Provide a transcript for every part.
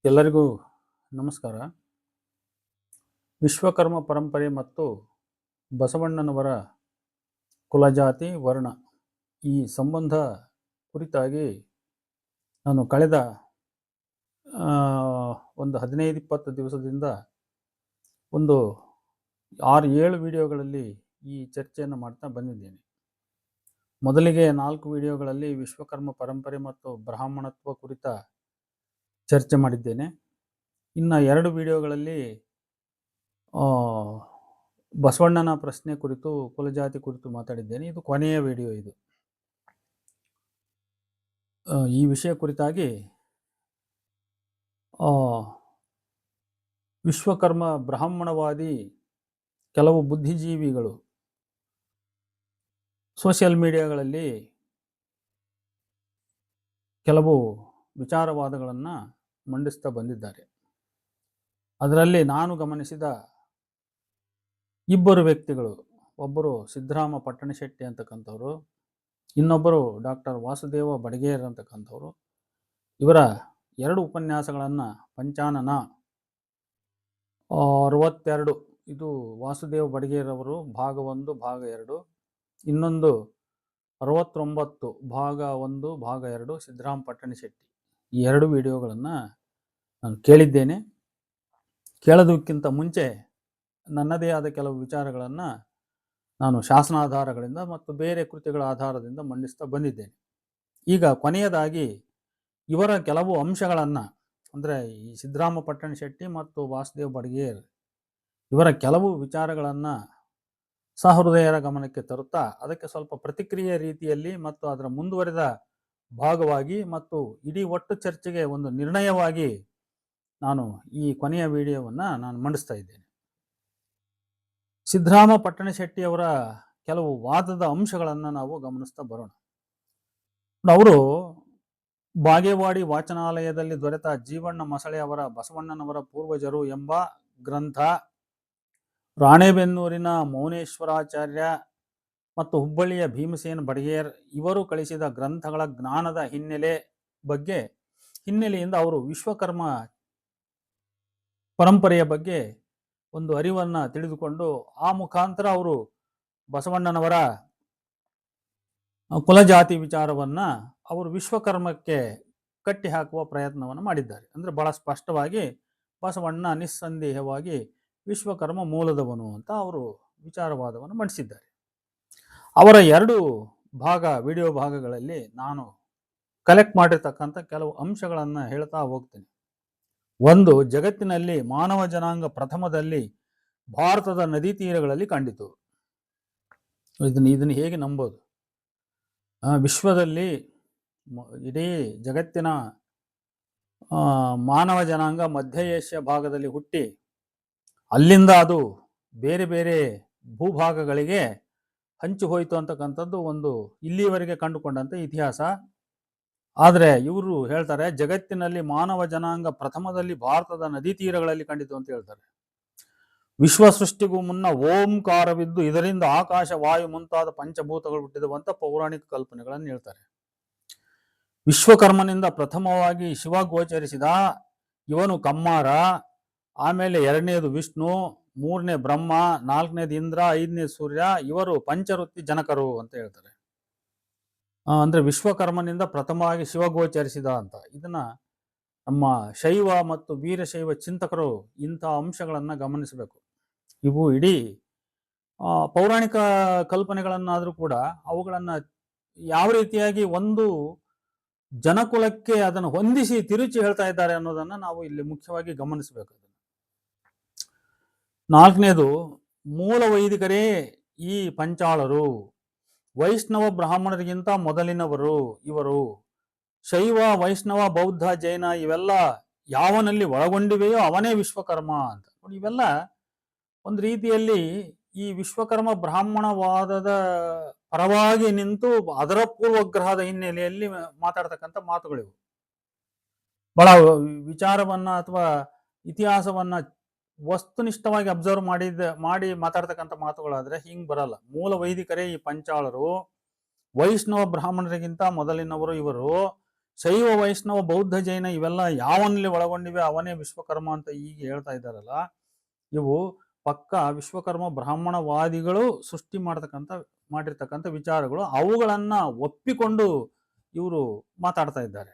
ಎಲ್ಲರಿಗೂ ನಮಸ್ಕಾರ. ವಿಶ್ವಕರ್ಮ ಪರಂಪರೆ ಮತ್ತು ಬಸವಣ್ಣನವರ ಕುಲಜಾತಿ ವರ್ಣ ಈ ಸಂಬಂಧ ಕುರಿತಾಗಿ ನಾನು ಕಳೆದ ಒಂದು 15-20 ದಿವಸದಿಂದ ಒಂದು 6-7 ವಿಡಿಯೋಗಳಲ್ಲಿ ಈ ಚರ್ಚೆಯನ್ನು ಮಾಡ್ತಾ ಬಂದಿದ್ದೇನೆ. ಮೊದಲಿಗೆ 4 ವಿಡಿಯೋಗಳಲ್ಲಿ ವಿಶ್ವಕರ್ಮ ಪರಂಪರೆ ಮತ್ತು ಬ್ರಾಹ್ಮಣತ್ವ ಕುರಿತ ಚರ್ಚೆ ಮಾಡಿದ್ದೇನೆ. ಇನ್ನು 2 ವಿಡಿಯೋಗಳಲ್ಲಿ ಬಸವಣ್ಣನ ಪ್ರಶ್ನೆ ಕುರಿತು, ಕುಲಜಾತಿ ಕುರಿತು ಮಾತಾಡಿದ್ದೇನೆ. ಇದು ಕೊನೆಯ ವಿಡಿಯೋ. ಇದು ಈ ವಿಷಯ ಕುರಿತಾಗಿ ವಿಶ್ವಕರ್ಮ ಬ್ರಾಹ್ಮಣವಾದಿ ಕೆಲವು ಬುದ್ಧಿಜೀವಿಗಳು ಸೋಷಿಯಲ್ ಮೀಡಿಯಾಗಳಲ್ಲಿ ಕೆಲವು ವಿಚಾರವಾದಗಳನ್ನು ಮಂಡಿಸ್ತಾ ಬಂದಿದ್ದಾರೆ. ಅದರಲ್ಲಿ ನಾನು ಗಮನಿಸಿದ 2 ವ್ಯಕ್ತಿಗಳು, ಒಬ್ಬರು ಸಿದ್ದರಾಮ ಪಟ್ಟಣಶೆಟ್ಟಿ ಅಂತಕ್ಕಂಥವ್ರು, ಇನ್ನೊಬ್ಬರು ಡಾಕ್ಟರ್ ವಾಸುದೇವ ಬಡಿಗೇರ್ ಅಂತಕ್ಕಂಥವ್ರು. ಇವರ 2 ಉಪನ್ಯಾಸಗಳನ್ನು ಪಂಚಾನನ 62, ಇದು ವಾಸುದೇವ ಬಡಿಗೇರ್ ಅವರು ಭಾಗ 1 ಭಾಗ 2, ಇನ್ನೊಂದು 69 ಭಾಗ 1 ಭಾಗ 2 ಸಿದ್ದರಾಮ ಪಟ್ಟಣಶೆಟ್ಟಿ. ಈ 2 ವಿಡಿಯೋಗಳನ್ನು ನಾನು ಕೇಳಿದ್ದೇನೆ. ಕೇಳೋದಕ್ಕಿಂತ ಮುಂಚೆ ನನ್ನದೇ ಆದ ಕೆಲವು ವಿಚಾರಗಳನ್ನು ನಾನು ಶಾಸನಾಧಾರಗಳಿಂದ ಮತ್ತು ಬೇರೆ ಕೃತಿಗಳ ಆಧಾರದಿಂದ ಮಂಡಿಸ್ತಾ ಬಂದಿದ್ದೇನೆ. ಈಗ ಕೊನೆಯದಾಗಿ ಇವರ ಕೆಲವು ಅಂಶಗಳನ್ನು, ಅಂದರೆ ಈ ಸಿದ್ದರಾಮ ಪಟ್ಟಣಶೆಟ್ಟಿ ಮತ್ತು ವಾಸುದೇವ ಬಡಿಗೇರ್ ಇವರ ಕೆಲವು ವಿಚಾರಗಳನ್ನು ಸಹೃದಯರ ಗಮನಕ್ಕೆ ತರುತ್ತಾ ಅದಕ್ಕೆ ಸ್ವಲ್ಪ ಪ್ರತಿಕ್ರಿಯೆ ರೀತಿಯಲ್ಲಿ ಮತ್ತು ಅದರ ಮುಂದುವರೆದ ಭಾಗವಾಗಿ ಮತ್ತು ಇಡೀ ಒಟ್ಟು ಚರ್ಚೆಗೆ ಒಂದು ನಿರ್ಣಯವಾಗಿ ನಾನು ಈ ಕೊನೆಯ ವಿಡಿಯೋವನ್ನು ನಾನು ಮಂಡಿಸ್ತಾ ಇದ್ದೇನೆ. ಸಿದ್ದರಾಮ ಪಟ್ಟಣಶೆಟ್ಟಿಯವರ ಕೆಲವು ವಾದದ ಅಂಶಗಳನ್ನು ನಾವು ಗಮನಿಸ್ತಾ ಬರೋಣ. ಅವರು ಬಾಗೇವಾಡಿ ವಾಚನಾಲಯದಲ್ಲಿ ದೊರೆತ ಜೀವಣ್ಣ ಮಸಳೆ ಅವರ ಬಸವಣ್ಣನವರ ಪೂರ್ವಜರು ಎಂಬ ಗ್ರಂಥ, ರಾಣೆಬೆನ್ನೂರಿನ ಮೌನೇಶ್ವರಾಚಾರ್ಯ ಮತ್ತು ಹುಬ್ಬಳ್ಳಿಯ ಭೀಮಸೇನ ಬಡಿಗೇರ್ ಇವರು ಕಳಿಸಿದ ಗ್ರಂಥಗಳ ಜ್ಞಾನದ ಹಿನ್ನೆಲೆಯಿಂದ ಅವರು ವಿಶ್ವಕರ್ಮ ಪರಂಪರೆಯ ಬಗ್ಗೆ ಒಂದು ಅರಿವನ್ನು ತಿಳಿದುಕೊಂಡು ಆ ಮುಖಾಂತರ ಅವರು ಬಸವಣ್ಣನವರ ಕುಲಜಾತಿ ವಿಚಾರವನ್ನು ಅವರು ವಿಶ್ವಕರ್ಮಕ್ಕೆ ಕಟ್ಟಿ ಹಾಕುವ ಪ್ರಯತ್ನವನ್ನು ಮಾಡಿದ್ದಾರೆ. ಅಂದರೆ ಬಹಳ ಸ್ಪಷ್ಟವಾಗಿ ಬಸವಣ್ಣ ನಿಸ್ಸಂದೇಹವಾಗಿ ವಿಶ್ವಕರ್ಮ ಮೂಲದವನು ಅಂತ ಅವರು ವಿಚಾರವಾದವನ್ನು ಮಂಡಿಸಿದ್ದಾರೆ. ಅವರ 2 ವಿಡಿಯೋ ಭಾಗಗಳಲ್ಲಿ ನಾನು ಕಲೆಕ್ಟ್ ಮಾಡಿರ್ತಕ್ಕಂಥ ಕೆಲವು ಅಂಶಗಳನ್ನು ಹೇಳ್ತಾ ಹೋಗ್ತೇನೆ. 1, ಜಗತ್ತಿನಲ್ಲಿ ಮಾನವ ಜನಾಂಗ ಪ್ರಥಮದಲ್ಲಿ ಭಾರತದ ನದಿ ತೀರಗಳಲ್ಲಿ ಕಂಡಿತು. ಇದನ್ನು ಹೇಗೆ ನಂಬೋದು? ವಿಶ್ವದಲ್ಲಿ ಇಡೀ ಜಗತ್ತಿನ ಮಾನವ ಜನಾಂಗ ಮಧ್ಯ ಏಷ್ಯಾ ಭಾಗದಲ್ಲಿ ಹುಟ್ಟಿ ಅಲ್ಲಿಂದ ಅದು ಬೇರೆ ಬೇರೆ ಭೂಭಾಗಗಳಿಗೆ ಹಂಚಿ ಹೋಯಿತು ಅಂತಕ್ಕಂಥದ್ದು ಒಂದು ಇಲ್ಲಿಯವರೆಗೆ ಕಂಡುಕೊಂಡಂಥ ಇತಿಹಾಸ. ಆದರೆ ಇವರು ಹೇಳ್ತಾರೆ ಜಗತ್ತಿನಲ್ಲಿ ಮಾನವ ಜನಾಂಗ ಪ್ರಥಮದಲ್ಲಿ ಭಾರತದ ನದಿ ತೀರಗಳಲ್ಲಿ ಕಂಡಿತು ಅಂತ ಹೇಳ್ತಾರೆ. ವಿಶ್ವ ಸೃಷ್ಟಿಗೂ ಮುನ್ನ ಓಂಕಾರವಿದ್ದು ಇದರಿಂದ ಆಕಾಶ, ವಾಯು ಮುಂತಾದ ಪಂಚಭೂತಗಳು ಹುಟ್ಟಿದವಂತ ಪೌರಾಣಿಕ ಕಲ್ಪನೆಗಳನ್ನು ಹೇಳ್ತಾರೆ. ವಿಶ್ವಕರ್ಮನಿಂದ ಪ್ರಥಮವಾಗಿ ಶಿವ ಗೋಚರಿಸಿದ ಇವನು ಕಮ್ಮಾರ, ಆಮೇಲೆ 2ನೇದು ವಿಷ್ಣು, 3ನೇ ಬ್ರಹ್ಮ, 4ನೇದು ಇಂದ್ರ, 5ನೇ ಸೂರ್ಯ, ಇವರು ಪಂಚವೃತ್ತಿ ಜನಕರು ಅಂತ ಹೇಳ್ತಾರೆ. ಅಂದ್ರೆ ವಿಶ್ವಕರ್ಮನಿಂದ ಪ್ರಥಮವಾಗಿ ಶಿವ ಗೋಚರಿಸಿದ ಅಂತ. ಇದನ್ನ ನಮ್ಮ ಶೈವ ಮತ್ತು ವೀರಶೈವ ಚಿಂತಕರು ಇಂಥ ಅಂಶಗಳನ್ನು ಗಮನಿಸಬೇಕು. ಇವು ಇಡೀ ಪೌರಾಣಿಕ ಕಲ್ಪನೆಗಳನ್ನಾದರೂ ಕೂಡ ಅವುಗಳನ್ನು ಯಾವ ರೀತಿಯಾಗಿ ಒಂದು ಜನಕುಲಕ್ಕೆ ಅದನ್ನು ಹೊಂದಿಸಿ ತಿರುಚಿ ಹೇಳ್ತಾ ಇದ್ದಾರೆ ಅನ್ನೋದನ್ನು ನಾವು ಇಲ್ಲಿ ಮುಖ್ಯವಾಗಿ ಗಮನಿಸಬೇಕು. 4ನೇದು ಮೂಲ ವೈದಿಕರೇ ಈ ಪಂಚಾಳರು, ವೈಷ್ಣವ ಬ್ರಾಹ್ಮಣರಿಗಿಂತ ಮೊದಲಿನವರು ಇವರು, ಶೈವ ವೈಷ್ಣವ ಬೌದ್ಧ ಜೈನ ಇವೆಲ್ಲ ಯಾವನಲ್ಲಿ ಒಳಗೊಂಡಿವೆಯೋ ಅವನೇ ವಿಶ್ವಕರ್ಮ ಅಂತ. ಇವೆಲ್ಲ ಒಂದು ರೀತಿಯಲ್ಲಿ ಈ ವಿಶ್ವಕರ್ಮ ಬ್ರಾಹ್ಮಣವಾದದ ಪರವಾಗಿ ನಿಂತು ಅದರ ಪೂರ್ವಗ್ರಹದ ಹಿನ್ನೆಲೆಯಲ್ಲಿ ಮಾತಾಡ್ತಕ್ಕಂಥ ಮಾತುಗಳಿವು. ಬಹಳ ವಿಚಾರವನ್ನ ಅಥವಾ ಇತಿಹಾಸವನ್ನ ವಸ್ತುನಿಷ್ಠವಾಗಿ ಅಬ್ಸರ್ವ್ ಮಾಡಿ ಮಾತಾಡ್ತಕ್ಕಂಥ ಮಾತುಗಳಾದ್ರೆ ಹಿಂಗ್ ಬರಲ್ಲ. ಮೂಲ ವೈದಿಕರೇ ಈ ಪಂಚಾಳರು, ವೈಷ್ಣವ ಬ್ರಾಹ್ಮಣರಿಗಿಂತ ಮೊದಲಿನವರು ಇವರು, ಶೈವ ವೈಷ್ಣವ ಬೌದ್ಧ ಜೈನ ಇವೆಲ್ಲ ಯಾವನಲ್ಲಿ ಒಳಗೊಂಡಿವೆ ಅವನೇ ವಿಶ್ವಕರ್ಮ ಅಂತ ಈಗ ಹೇಳ್ತಾ ಇದ್ದಾರಲ್ಲ, ಇವು ಪಕ್ಕ ವಿಶ್ವಕರ್ಮ ಬ್ರಾಹ್ಮಣವಾದಿಗಳು ಸೃಷ್ಟಿ ಮಾಡಿರ್ತಕ್ಕಂಥ ವಿಚಾರಗಳು. ಅವುಗಳನ್ನ ಒಪ್ಪಿಕೊಂಡು ಇವರು ಮಾತಾಡ್ತಾ ಇದ್ದಾರೆ.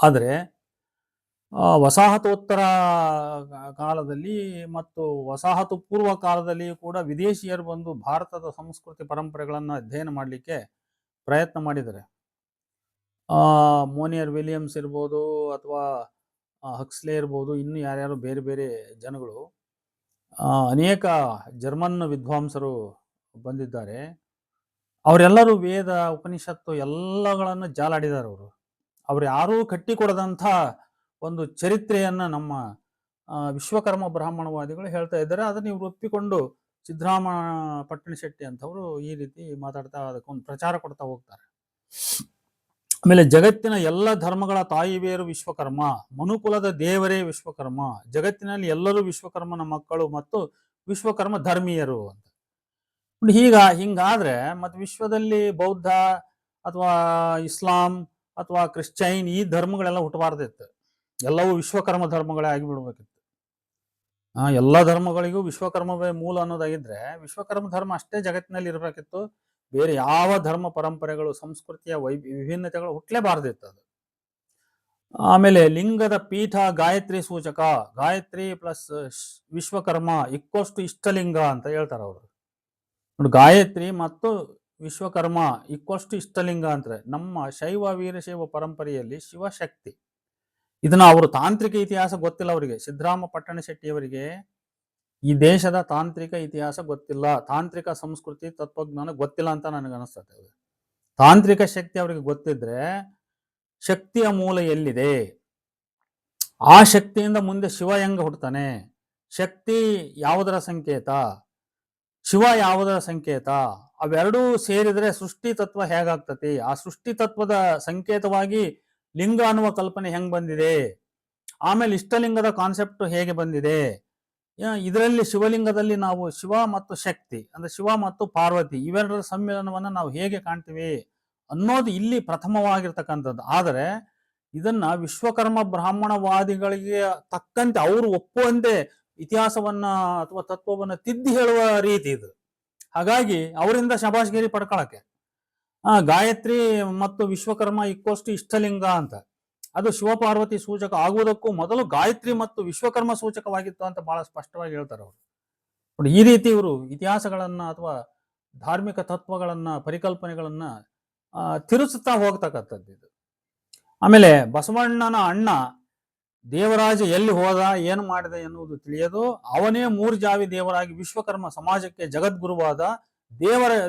ಆದರೆ ವಸಾಹತೋತ್ತರ ಕಾಲದಲ್ಲಿ ಮತ್ತು ವಸಾಹತು ಪೂರ್ವ ಕಾಲದಲ್ಲಿ ಕೂಡ ವಿದೇಶಿಯರು ಬಂದು ಭಾರತದ ಸಂಸ್ಕೃತಿ ಪರಂಪರೆಗಳನ್ನು ಅಧ್ಯಯನ ಮಾಡಲಿಕ್ಕೆ ಪ್ರಯತ್ನ ಮಾಡಿದ್ದಾರೆ. ಮೋನಿಯರ್ ವಿಲಿಯಮ್ಸ್ ಇರ್ಬೋದು ಅಥವಾ ಹಕ್ಸ್ಲೆ ಇರ್ಬೋದು, ಇನ್ನು ಯಾರ್ಯಾರು ಬೇರೆ ಬೇರೆ ಜನಗಳು, ಅನೇಕ ಜರ್ಮನ್ ವಿದ್ವಾಂಸರು ಬಂದಿದ್ದಾರೆ. ಅವರೆಲ್ಲರೂ ವೇದ ಉಪನಿಷತ್ತು ಎಲ್ಲಗಳನ್ನು ಜಾಲಾಡಿದ್ದಾರೆ. ಅವರು ಯಾರೂ ಕಟ್ಟಿಕೊಡದಂಥ ಒಂದು ಚರಿತ್ರೆಯನ್ನು ನಮ್ಮ ವಿಶ್ವಕರ್ಮ ಬ್ರಾಹ್ಮಣವಾದಿಗಳು ಹೇಳ್ತಾ ಇದ್ದಾರೆ. ಅದನ್ನು ಇವರು ಒಪ್ಪಿಕೊಂಡು ಸಿದ್ದರಾಮ ಪಟ್ಟಣಶೆಟ್ಟಿ ಅಂತವರು ಈ ರೀತಿ ಮಾತಾಡ್ತಾ ಅದಕ್ಕೊಂದು ಪ್ರಚಾರ ಕೊಡ್ತಾ ಹೋಗ್ತಾರೆ. ಆಮೇಲೆ ಜಗತ್ತಿನ ಎಲ್ಲ ಧರ್ಮಗಳ ತಾಯಿ ಬೇರು ವಿಶ್ವಕರ್ಮ, ಮನುಕುಲದ ದೇವರೇ ವಿಶ್ವಕರ್ಮ, ಜಗತ್ತಿನಲ್ಲಿ ಎಲ್ಲರೂ ವಿಶ್ವಕರ್ಮನ ಮಕ್ಕಳು ಮತ್ತು ವಿಶ್ವಕರ್ಮ ಧರ್ಮೀಯರು ಅಂತ. ಹಿಂಗಾದ್ರೆ ಮತ್ತೆ ವಿಶ್ವದಲ್ಲಿ ಬೌದ್ಧ ಅಥವಾ ಇಸ್ಲಾಂ ಅಥವಾ ಕ್ರಿಶ್ಚೈನ್ ಈ ಧರ್ಮಗಳೆಲ್ಲ ಹುಟ್ಟಬಾರ್ದಿತ್ತು. ಎಲ್ಲವೂ ವಿಶ್ವಕರ್ಮ ಧರ್ಮಗಳೇ ಆಗಿಬಿಡ್ಬೇಕಿತ್ತು. ಎಲ್ಲ ಧರ್ಮಗಳಿಗೂ ವಿಶ್ವಕರ್ಮವೇ ಮೂಲ ಅನ್ನೋದಾಗಿದ್ರೆ ವಿಶ್ವಕರ್ಮ ಧರ್ಮ ಅಷ್ಟೇ ಜಗತ್ತಿನಲ್ಲಿ ಇರಬೇಕಿತ್ತು. ಬೇರೆ ಯಾವ ಧರ್ಮ ಪರಂಪರೆಗಳು ಸಂಸ್ಕೃತಿಯ ವಿಭಿನ್ನತೆಗಳು ಹುಟ್ಟಲೇಬಾರ್ದಿತ್ತು ಅದು. ಆಮೇಲೆ ಲಿಂಗದ ಪೀಠ ಗಾಯತ್ರಿ ಸೂಚಕ, Gayatri plus Vishwakarma equals to ಇಷ್ಟಲಿಂಗ ಅಂತ ಹೇಳ್ತಾರೆ ಅವರು. ನೋಡಿ, ಗಾಯತ್ರಿ ಮತ್ತು ವಿಶ್ವಕರ್ಮ ಈಕ್ವಲ್ಸ್ ಟು ಇಷ್ಟಲಿಂಗ ಅಂತಾರೆ. ನಮ್ಮ ಶೈವ ವೀರಶೈವ ಪರಂಪರೆಯಲ್ಲಿ ಶಿವಶಕ್ತಿ, ಇದನ್ನ ಅವರು ತಾಂತ್ರಿಕ ಇತಿಹಾಸ ಗೊತ್ತಿಲ್ಲ ಅವರಿಗೆ. ಸಿದ್ದರಾಮ ಪಟ್ಟಣಶೆಟ್ಟಿಯವರಿಗೆ ಈ ದೇಶದ ತಾಂತ್ರಿಕ ಇತಿಹಾಸ ಗೊತ್ತಿಲ್ಲ, ತಾಂತ್ರಿಕ ಸಂಸ್ಕೃತಿ ತತ್ವಜ್ಞಾನ ಗೊತ್ತಿಲ್ಲ ಅಂತ ನನಗೆ ಅನಿಸ್ತದೆ. ತಾಂತ್ರಿಕ ಶಕ್ತಿ ಅವರಿಗೆ ಗೊತ್ತಿದ್ರೆ ಶಕ್ತಿಯ ಮೂಲ ಎಲ್ಲಿದೆ, ಆ ಶಕ್ತಿಯಿಂದ ಮುಂದೆ ಶಿವ ಹೆಂಗ ಹುಡ್ತಾನೆ, ಶಕ್ತಿ ಯಾವುದರ ಸಂಕೇತ, ಶಿವ ಯಾವುದರ ಸಂಕೇತ, ಅವೆರಡೂ ಸೇರಿದ್ರೆ ಸೃಷ್ಟಿ ತತ್ವ ಹೇಗಾಗ್ತತಿ, ಆ ಸೃಷ್ಟಿ ತತ್ವದ ಸಂಕೇತವಾಗಿ ಲಿಂಗ ಅನ್ನುವ ಕಲ್ಪನೆ ಹೆಂಗ್ ಬಂದಿದೆ, ಆಮೇಲೆ ಇಷ್ಟಲಿಂಗದ ಕಾನ್ಸೆಪ್ಟ್ ಹೇಗೆ ಬಂದಿದೆ, ಇದರಲ್ಲಿ ಶಿವಲಿಂಗದಲ್ಲಿ ನಾವು ಶಿವ ಮತ್ತು ಶಕ್ತಿ ಅಂದ್ರೆ ಶಿವ ಮತ್ತು ಪಾರ್ವತಿ ಇವೆರಡರ ಸಮ್ಮಿಲನವನ್ನ ನಾವು ಹೇಗೆ ಕಾಣ್ತೀವಿ ಅನ್ನೋದು ಇಲ್ಲಿ ಪ್ರಥಮವಾಗಿರ್ತಕ್ಕಂಥದ್ದು. ಆದರೆ ಇದನ್ನ ವಿಶ್ವಕರ್ಮ ಬ್ರಾಹ್ಮಣವಾದಿಗಳಿಗೆ ತಕ್ಕಂತೆ ಅವರು ಒಪ್ಪುವಂತೆ ಇತಿಹಾಸವನ್ನ ಅಥವಾ ತತ್ವವನ್ನ ತಿದ್ದಿ ಹೇಳುವ ರೀತಿ ಇದು. ಹಾಗಾಗಿ ಅವರಿಂದ ಶಬಾಷ್ಗಿರಿ ಪಡ್ಕೊಳಕ್ಕೆ ಗಾಯತ್ರಿ ಮತ್ತು ವಿಶ್ವಕರ್ಮ ಈಕ್ವಲ್ಸ್ ಟು ಇಷ್ಟಲಿಂಗ ಅಂತ, ಅದು ಶಿವಪಾರ್ವತಿ ಸೂಚಕ ಆಗುವುದಕ್ಕೂ ಮೊದಲು ಗಾಯತ್ರಿ ಮತ್ತು ವಿಶ್ವಕರ್ಮ ಸೂಚಕವಾಗಿತ್ತು ಅಂತ ಬಹಳ ಸ್ಪಷ್ಟವಾಗಿ ಹೇಳ್ತಾರೆ ಅವರು. ಈ ರೀತಿ ಇವರು ಇತಿಹಾಸಗಳನ್ನ ಅಥವಾ ಧಾರ್ಮಿಕ ತತ್ವಗಳನ್ನ ಪರಿಕಲ್ಪನೆಗಳನ್ನ ತಿರುಚುತ್ತಾ ಹೋಗ್ತಕ್ಕಂಥದ್ದು ಇದು. ಆಮೇಲೆ ಬಸವಣ್ಣನ ಅಣ್ಣ ದೇವರಾಜ ಎಲ್ಲಿ ಹೋದ, ಏನು ಮಾಡಿದ ಎನ್ನುವುದು ತಿಳಿಯದು, ಅವನೇ ಮೂರು ಜಾವಿ ದೇವರಾಗಿ ವಿಶ್ವಕರ್ಮ ಸಮಾಜಕ್ಕೆ ಜಗದ್ಗುರುವಾದ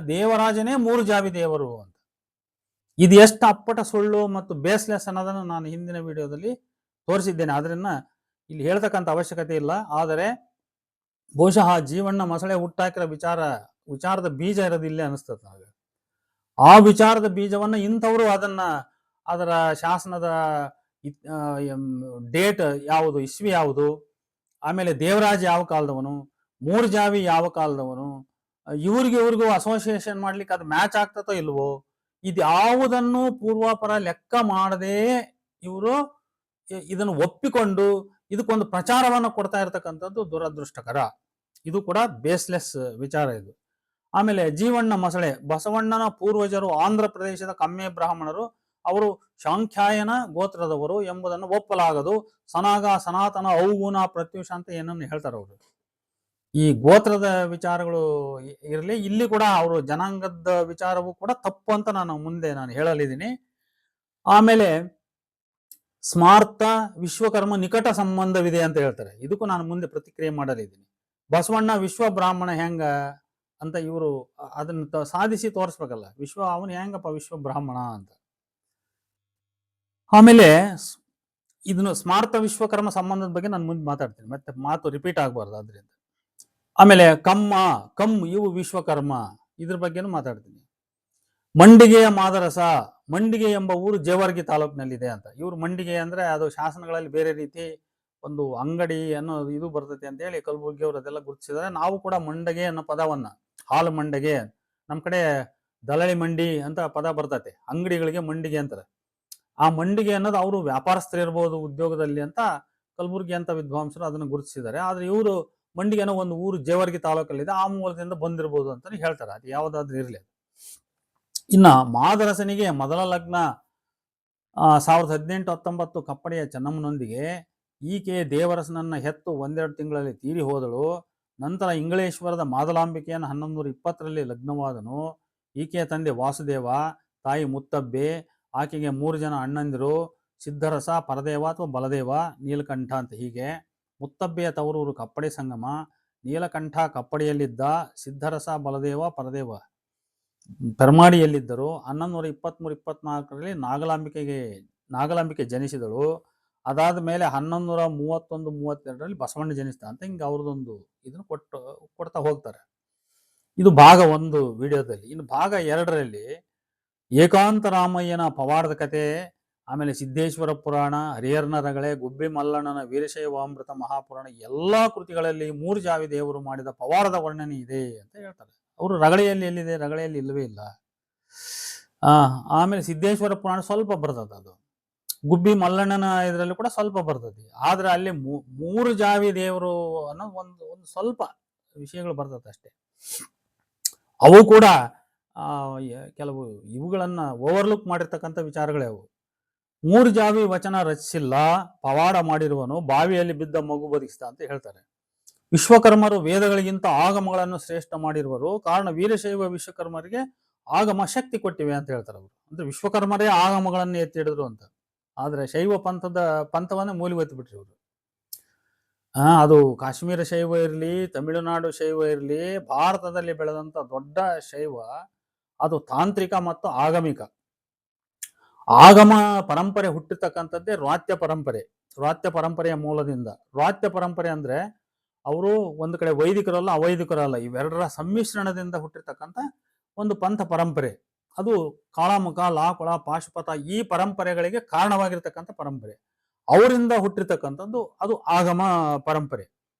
ದೇವರಾಜನೇ ಮೂರು ಜಾವಿ ದೇವರು ಅಂತ. ಇದು ಎಷ್ಟು ಅಪ್ಪಟ ಸುಳ್ಳು ಮತ್ತು ಬೇಸ್ಲೆಸ್ ಅನ್ನೋದನ್ನು ನಾನು ಹಿಂದಿನ ವಿಡಿಯೋದಲ್ಲಿ ತೋರಿಸಿದ್ದೇನೆ. ಆದ್ರಿಂದ ಇಲ್ಲಿ ಹೇಳ್ತಕ್ಕಂಥ ಅವಶ್ಯಕತೆ ಇಲ್ಲ. ಆದರೆ ಬಹುಶಃ ಜೀವಣ್ಣ ಮಸಳೆ ಹುಟ್ಟಾಕಿರೋ ವಿಚಾರದ ಬೀಜ ಇರೋದಿಲ್ಲೇ ಅನಿಸ್ತದೆ ನನಗೆ. ಆ ವಿಚಾರದ ಬೀಜವನ್ನ ಇಂಥವರು ಅದರ ಶಾಸನದ ಡೇಟ್ ಯಾವುದು, ಇಸ್ವಿ ಯಾವುದು, ಆಮೇಲೆ ದೇವರಾಜ ಯಾವ ಕಾಲದವನು, ಮೂರು ಜಾವಿ ಯಾವ ಕಾಲದವನು, ಇವ್ರಿಗೂ ಅಸೋಸಿಯೇಷನ್ ಮಾಡ್ಲಿಕ್ಕೆ ಅದು ಮ್ಯಾಚ್ ಆಗ್ತತೋ ಇಲ್ವೋ, ಇದ್ಯಾವುದನ್ನು ಪೂರ್ವಾಪರ ಲೆಕ್ಕ ಮಾಡದೆ ಇವರು ಇದನ್ನು ಒಪ್ಪಿಕೊಂಡು ಇದಕ್ಕೊಂದು ಪ್ರಚಾರವನ್ನು ಕೊಡ್ತಾ ಇರತಕ್ಕಂಥದ್ದು ದುರದೃಷ್ಟಕರ. ಇದು ಕೂಡ ಬೇಸ್ಲೆಸ್ ವಿಚಾರ ಇದು. ಆಮೇಲೆ ಜೀವಣ್ಣ ಮಸಳೆ, ಬಸವಣ್ಣನ ಪೂರ್ವಜರು ಆಂಧ್ರ ಪ್ರದೇಶದ ಕಮ್ಮೆ ಬ್ರಾಹ್ಮಣರು, ಅವರು ಶಾಂಖ್ಯಾಯನ ಗೋತ್ರದವರು ಎಂಬುದನ್ನು ಒಪ್ಪಲಾಗದು, ಸನಾಗ ಸನಾತನ ಔಗುಣ ಪ್ರತ್ಯುಷ ಅಂತ ಏನನ್ನು ಹೇಳ್ತಾರೆ ಅವರು. ಈ ಗೋತ್ರದ ವಿಚಾರಗಳು ಇರಲಿ, ಇಲ್ಲಿ ಕೂಡ ಅವರು ಜನಾಂಗದ ವಿಚಾರವೂ ಕೂಡ ತಪ್ಪು ಅಂತ ನಾನು ಹೇಳಲಿದ್ದೀನಿ. ಆಮೇಲೆ ಸ್ಮಾರ್ತ ವಿಶ್ವಕರ್ಮ ನಿಕಟ ಸಂಬಂಧವಿದೆ ಅಂತ ಹೇಳ್ತಾರೆ. ಇದಕ್ಕೂ ನಾನು ಮುಂದೆ ಪ್ರತಿಕ್ರಿಯೆ ಮಾಡಲಿದ್ದೀನಿ. ಬಸವಣ್ಣ ವಿಶ್ವ ಬ್ರಾಹ್ಮಣ ಹೆಂಗ ಅಂತ ಇವರು ಅದನ್ನ ಸಾಧಿಸಿ ತೋರಿಸ್ಬೇಕಲ್ಲ, ಅವನು ಹೆಂಗಪ್ಪ ವಿಶ್ವ ಬ್ರಾಹ್ಮಣ ಅಂತ. ಆಮೇಲೆ ಇದನ್ನು ಸ್ಮಾರ್ತ ವಿಶ್ವಕರ್ಮ ಸಂಬಂಧದ ಬಗ್ಗೆ ನಾನು ಮುಂದೆ ಮಾತಾಡ್ತೀನಿ, ಮತ್ತೆ ಮಾತು ರಿಪೀಟ್ ಆಗಬಾರ್ದು ಆದ್ರಿಂದ. ಆಮೇಲೆ ಇವು ವಿಶ್ವಕರ್ಮ, ಇದ್ರ ಬಗ್ಗೆನೂ ಮಾತಾಡ್ತೀನಿ. ಮಂಡಿಗೆಯ ಮಾದರಸ, ಮಂಡಿಗೆ ಎಂಬ ಊರು ಜೇವರ್ಗಿ ತಾಲೂಕಿನಲ್ಲಿದೆ ಅಂತ. ಇವ್ರು ಮಂಡಿಗೆ ಅಂದ್ರೆ ಅದು ಶಾಸನಗಳಲ್ಲಿ ಬೇರೆ ರೀತಿ ಒಂದು ಅಂಗಡಿ ಅನ್ನೋ ಇದು ಬರ್ತೈತಿ ಅಂತ ಹೇಳಿ ಕಲಬುರ್ಗಿ ಅವರು ಅದೆಲ್ಲ ಗುರುತಿಸಿದ್ದಾರೆ. ನಾವು ಕೂಡ ಮಂಡಗೆ ಅನ್ನೋ ಪದವನ್ನ, ಹಾಲು ಮಂಡಗೆ, ನಮ್ಮ ಕಡೆ ದಳಳಿ ಮಂಡಿ ಅಂತ ಪದ ಬರ್ತೈತೆ, ಅಂಗಡಿಗಳಿಗೆ ಮಂಡಿಗೆ ಅಂತಾರೆ. ಆ ಮಂಡಿಗೆ ಅನ್ನೋದು ಅವರು ವ್ಯಾಪಾರಸ್ಥರು ಇರ್ಬೋದು ಉದ್ಯೋಗದಲ್ಲಿ ಅಂತ ಕಲಬುರಗಿ ಅಂತ ವಿದ್ವಾಂಸರು ಅದನ್ನು ಗುರುತಿಸಿದ್ದಾರೆ. ಆದ್ರೆ ಇವರು ಮಂಡಿಗೆ ಅನ್ನೋ ಒಂದು ಊರು ಜೇವರ್ಗಿ ತಾಲೂಕಲ್ಲಿದೆ, ಆ ಮೂಲದಿಂದ ಬಂದಿರ್ಬೋದು ಅಂತಾನೆ ಹೇಳ್ತಾರೆ. ಅದು ಯಾವುದಾದ್ರೂ ಇರಲಿ. ಇನ್ನ ಮಾದರಸನಿಗೆ ಮೊದಲ ಲಗ್ನ 1818 ಕಪ್ಪಡೆಯ ಚೆನ್ನಮ್ಮನೊಂದಿಗೆ ಈಕೆ ದೇವರಸನನ್ನ ಹೆತ್ತು ಒಂದೆರಡು ತಿಂಗಳಲ್ಲಿ ತೀರಿ ಹೋದಳು. ನಂತರ ಇಂಗಳೇಶ್ವರದ ಮಾದಲಾಂಬಿಕೆಯನ್ನು 1120ರಲ್ಲಿ ಲಗ್ನವಾದನು. ಈಕೆಯ ತಂದೆ ವಾಸುದೇವ, ತಾಯಿ ಮುತ್ತಬ್ಬೆ, ಆಕೆಗೆ 3 ಜನ ಅಣ್ಣಂದಿರು, ಸಿದ್ಧರಸ, ಪರದೇವ ಅಥವಾ ಬಲದೇವ, ನೀಲಕಂಠ ಅಂತ. ಹೀಗೆ ಮುತ್ತಬ್ಬೆಯ ತವರೂರು ಕಪ್ಪಡೆ ಸಂಗಮ, ನೀಲಕಂಠ ಕಪ್ಪಡೆಯಲ್ಲಿದ್ದ, ಸಿದ್ಧರಸ, ಬಲದೇವ, ಪರದೇವ ಪೆರ್ಮಾಡಿಯಲ್ಲಿದ್ದರು. 1123-24ರಲ್ಲಿ ನಾಗಲಾಂಬಿಕೆ ಜನಿಸಿದಳು. ಅದಾದ ಮೇಲೆ 1131-32ರಲ್ಲಿ ಬಸವಣ್ಣ ಜನಿಸಿದ ಅಂತ ಹಿಂಗೆ ಅವ್ರದ್ದೊಂದು ಇದನ್ನು ಕೊಡ್ತಾ ಹೋಗ್ತಾರೆ. ಇದು ಭಾಗ 1 ವಿಡಿಯೋದಲ್ಲಿ. ಇನ್ನು ಭಾಗ 2ರಲ್ಲಿ ಏಕಾಂತರಾಮಯ್ಯನ ಪವಾಡದ ಕತೆ, ಆಮೇಲೆ ಸಿದ್ದೇಶ್ವರ ಪುರಾಣ, ಹರಿಹರನ ರಗಳೆ, ಗುಬ್ಬಿ ಮಲ್ಲಣ್ಣನ ವೀರಶೈವಾಮೃತ ಮಹಾಪುರಾಣ ಎಲ್ಲಾ ಕೃತಿಗಳಲ್ಲಿ 3 ಜಾವಿ ದೇವರು ಮಾಡಿದ ಪವಾಡದ ವರ್ಣನೆ ಇದೆ ಅಂತ ಹೇಳ್ತಾರೆ. ಅವರು ರಗಳೆಯಲ್ಲಿ ಎಲ್ಲಿದೆ? ರಗಳೆಯಲ್ಲಿ ಇಲ್ಲವೇ ಇಲ್ಲ. ಆಮೇಲೆ ಸಿದ್ದೇಶ್ವರ ಪುರಾಣ ಸ್ವಲ್ಪ ಬರ್ತದೆ, ಅದು ಗುಬ್ಬಿ ಮಲ್ಲಣ್ಣನ ಇದರಲ್ಲಿ ಕೂಡ ಸ್ವಲ್ಪ ಬರ್ತದೆ. ಆದ್ರೆ ಅಲ್ಲಿ 3 ಜಾವಿ ದೇವರು ಅನ್ನೋ ಒಂದು ಸ್ವಲ್ಪ ವಿಷಯಗಳು ಬರ್ತದೆ ಅಷ್ಟೇ. ಅವು ಕೂಡ ಕೆಲವು ಇವುಗಳನ್ನ ಓವರ್ಲುಕ್ ಮಾಡಿರ್ತಕ್ಕಂಥ ವಿಚಾರಗಳೇ ಅವು. 3 ಜಾವಿ ವಚನ ರಚಿಸಿಲ್ಲ, ಪವಾಡ ಮಾಡಿರುವನು, ಬಾವಿಯಲ್ಲಿ ಬಿದ್ದ ಮಗು ಬದುಕಿಸಿದ ಅಂತ ಹೇಳ್ತಾರೆ. ವಿಶ್ವಕರ್ಮರು ವೇದಗಳಿಗಿಂತ ಆಗಮಗಳನ್ನು ಶ್ರೇಷ್ಠ ಮಾಡಿರುವರು, ಕಾರಣ ವೀರಶೈವ ವಿಶ್ವಕರ್ಮರಿಗೆ ಆಗಮ ಶಕ್ತಿ ಕೊಟ್ಟಿವೆ ಅಂತ ಹೇಳ್ತಾರೆ ಅವರು. ಅಂದ್ರೆ ವಿಶ್ವಕರ್ಮರೇ ಆಗಮಗಳನ್ನು ಎತ್ತಿ ಹಿಡಿದ್ರು ಅಂತ. ಆದ್ರೆ ಶೈವ ಪಂಥವನ್ನೇ ಮೂಲಿಗೊತ್ತಿ ಬಿಟ್ರಿ ಇವರು. ಅದು ಕಾಶ್ಮೀರ ಶೈವ ಇರಲಿ, ತಮಿಳುನಾಡು ಶೈವ ಇರಲಿ, ಭಾರತದಲ್ಲಿ ಬೆಳೆದಂತ ದೊಡ್ಡ ಶೈವ ಅದು ತಾಂತ್ರಿಕ ಮತ್ತು ಆಗಮಿಕ. ಆಗಮ ಪರಂಪರೆ ಹುಟ್ಟಿರ್ತಕ್ಕಂಥದ್ದೇ ರಾತ್ಯ ಪರಂಪರೆ. ರಾತ್ಯ ಪರಂಪರೆಯ ಮೂಲದಿಂದ. ರಾತ್ಯ ಪರಂಪರೆ ಅಂದ್ರೆ ಅವರು ಒಂದು ಕಡೆ ವೈದಿಕರಲ್ಲ, ಅವೈದಿಕರಲ್ಲ, ಇವೆರಡರ ಸಮ್ಮಿಶ್ರಣದಿಂದ ಹುಟ್ಟಿರ್ತಕ್ಕಂಥ ಒಂದು ಪಂಥ ಪರಂಪರೆ. ಅದು ಕಾಳಾಮುಖ, ಲಾಕುಳ, ಪಾಶುಪತ ಈ ಪರಂಪರೆಗಳಿಗೆ ಕಾರಣವಾಗಿರ್ತಕ್ಕಂಥ ಪರಂಪರೆ. ಅವರಿಂದ ಹುಟ್ಟಿರ್ತಕ್ಕಂಥದ್ದು ಅದು ಆಗಮ ಪರಂಪರೆ.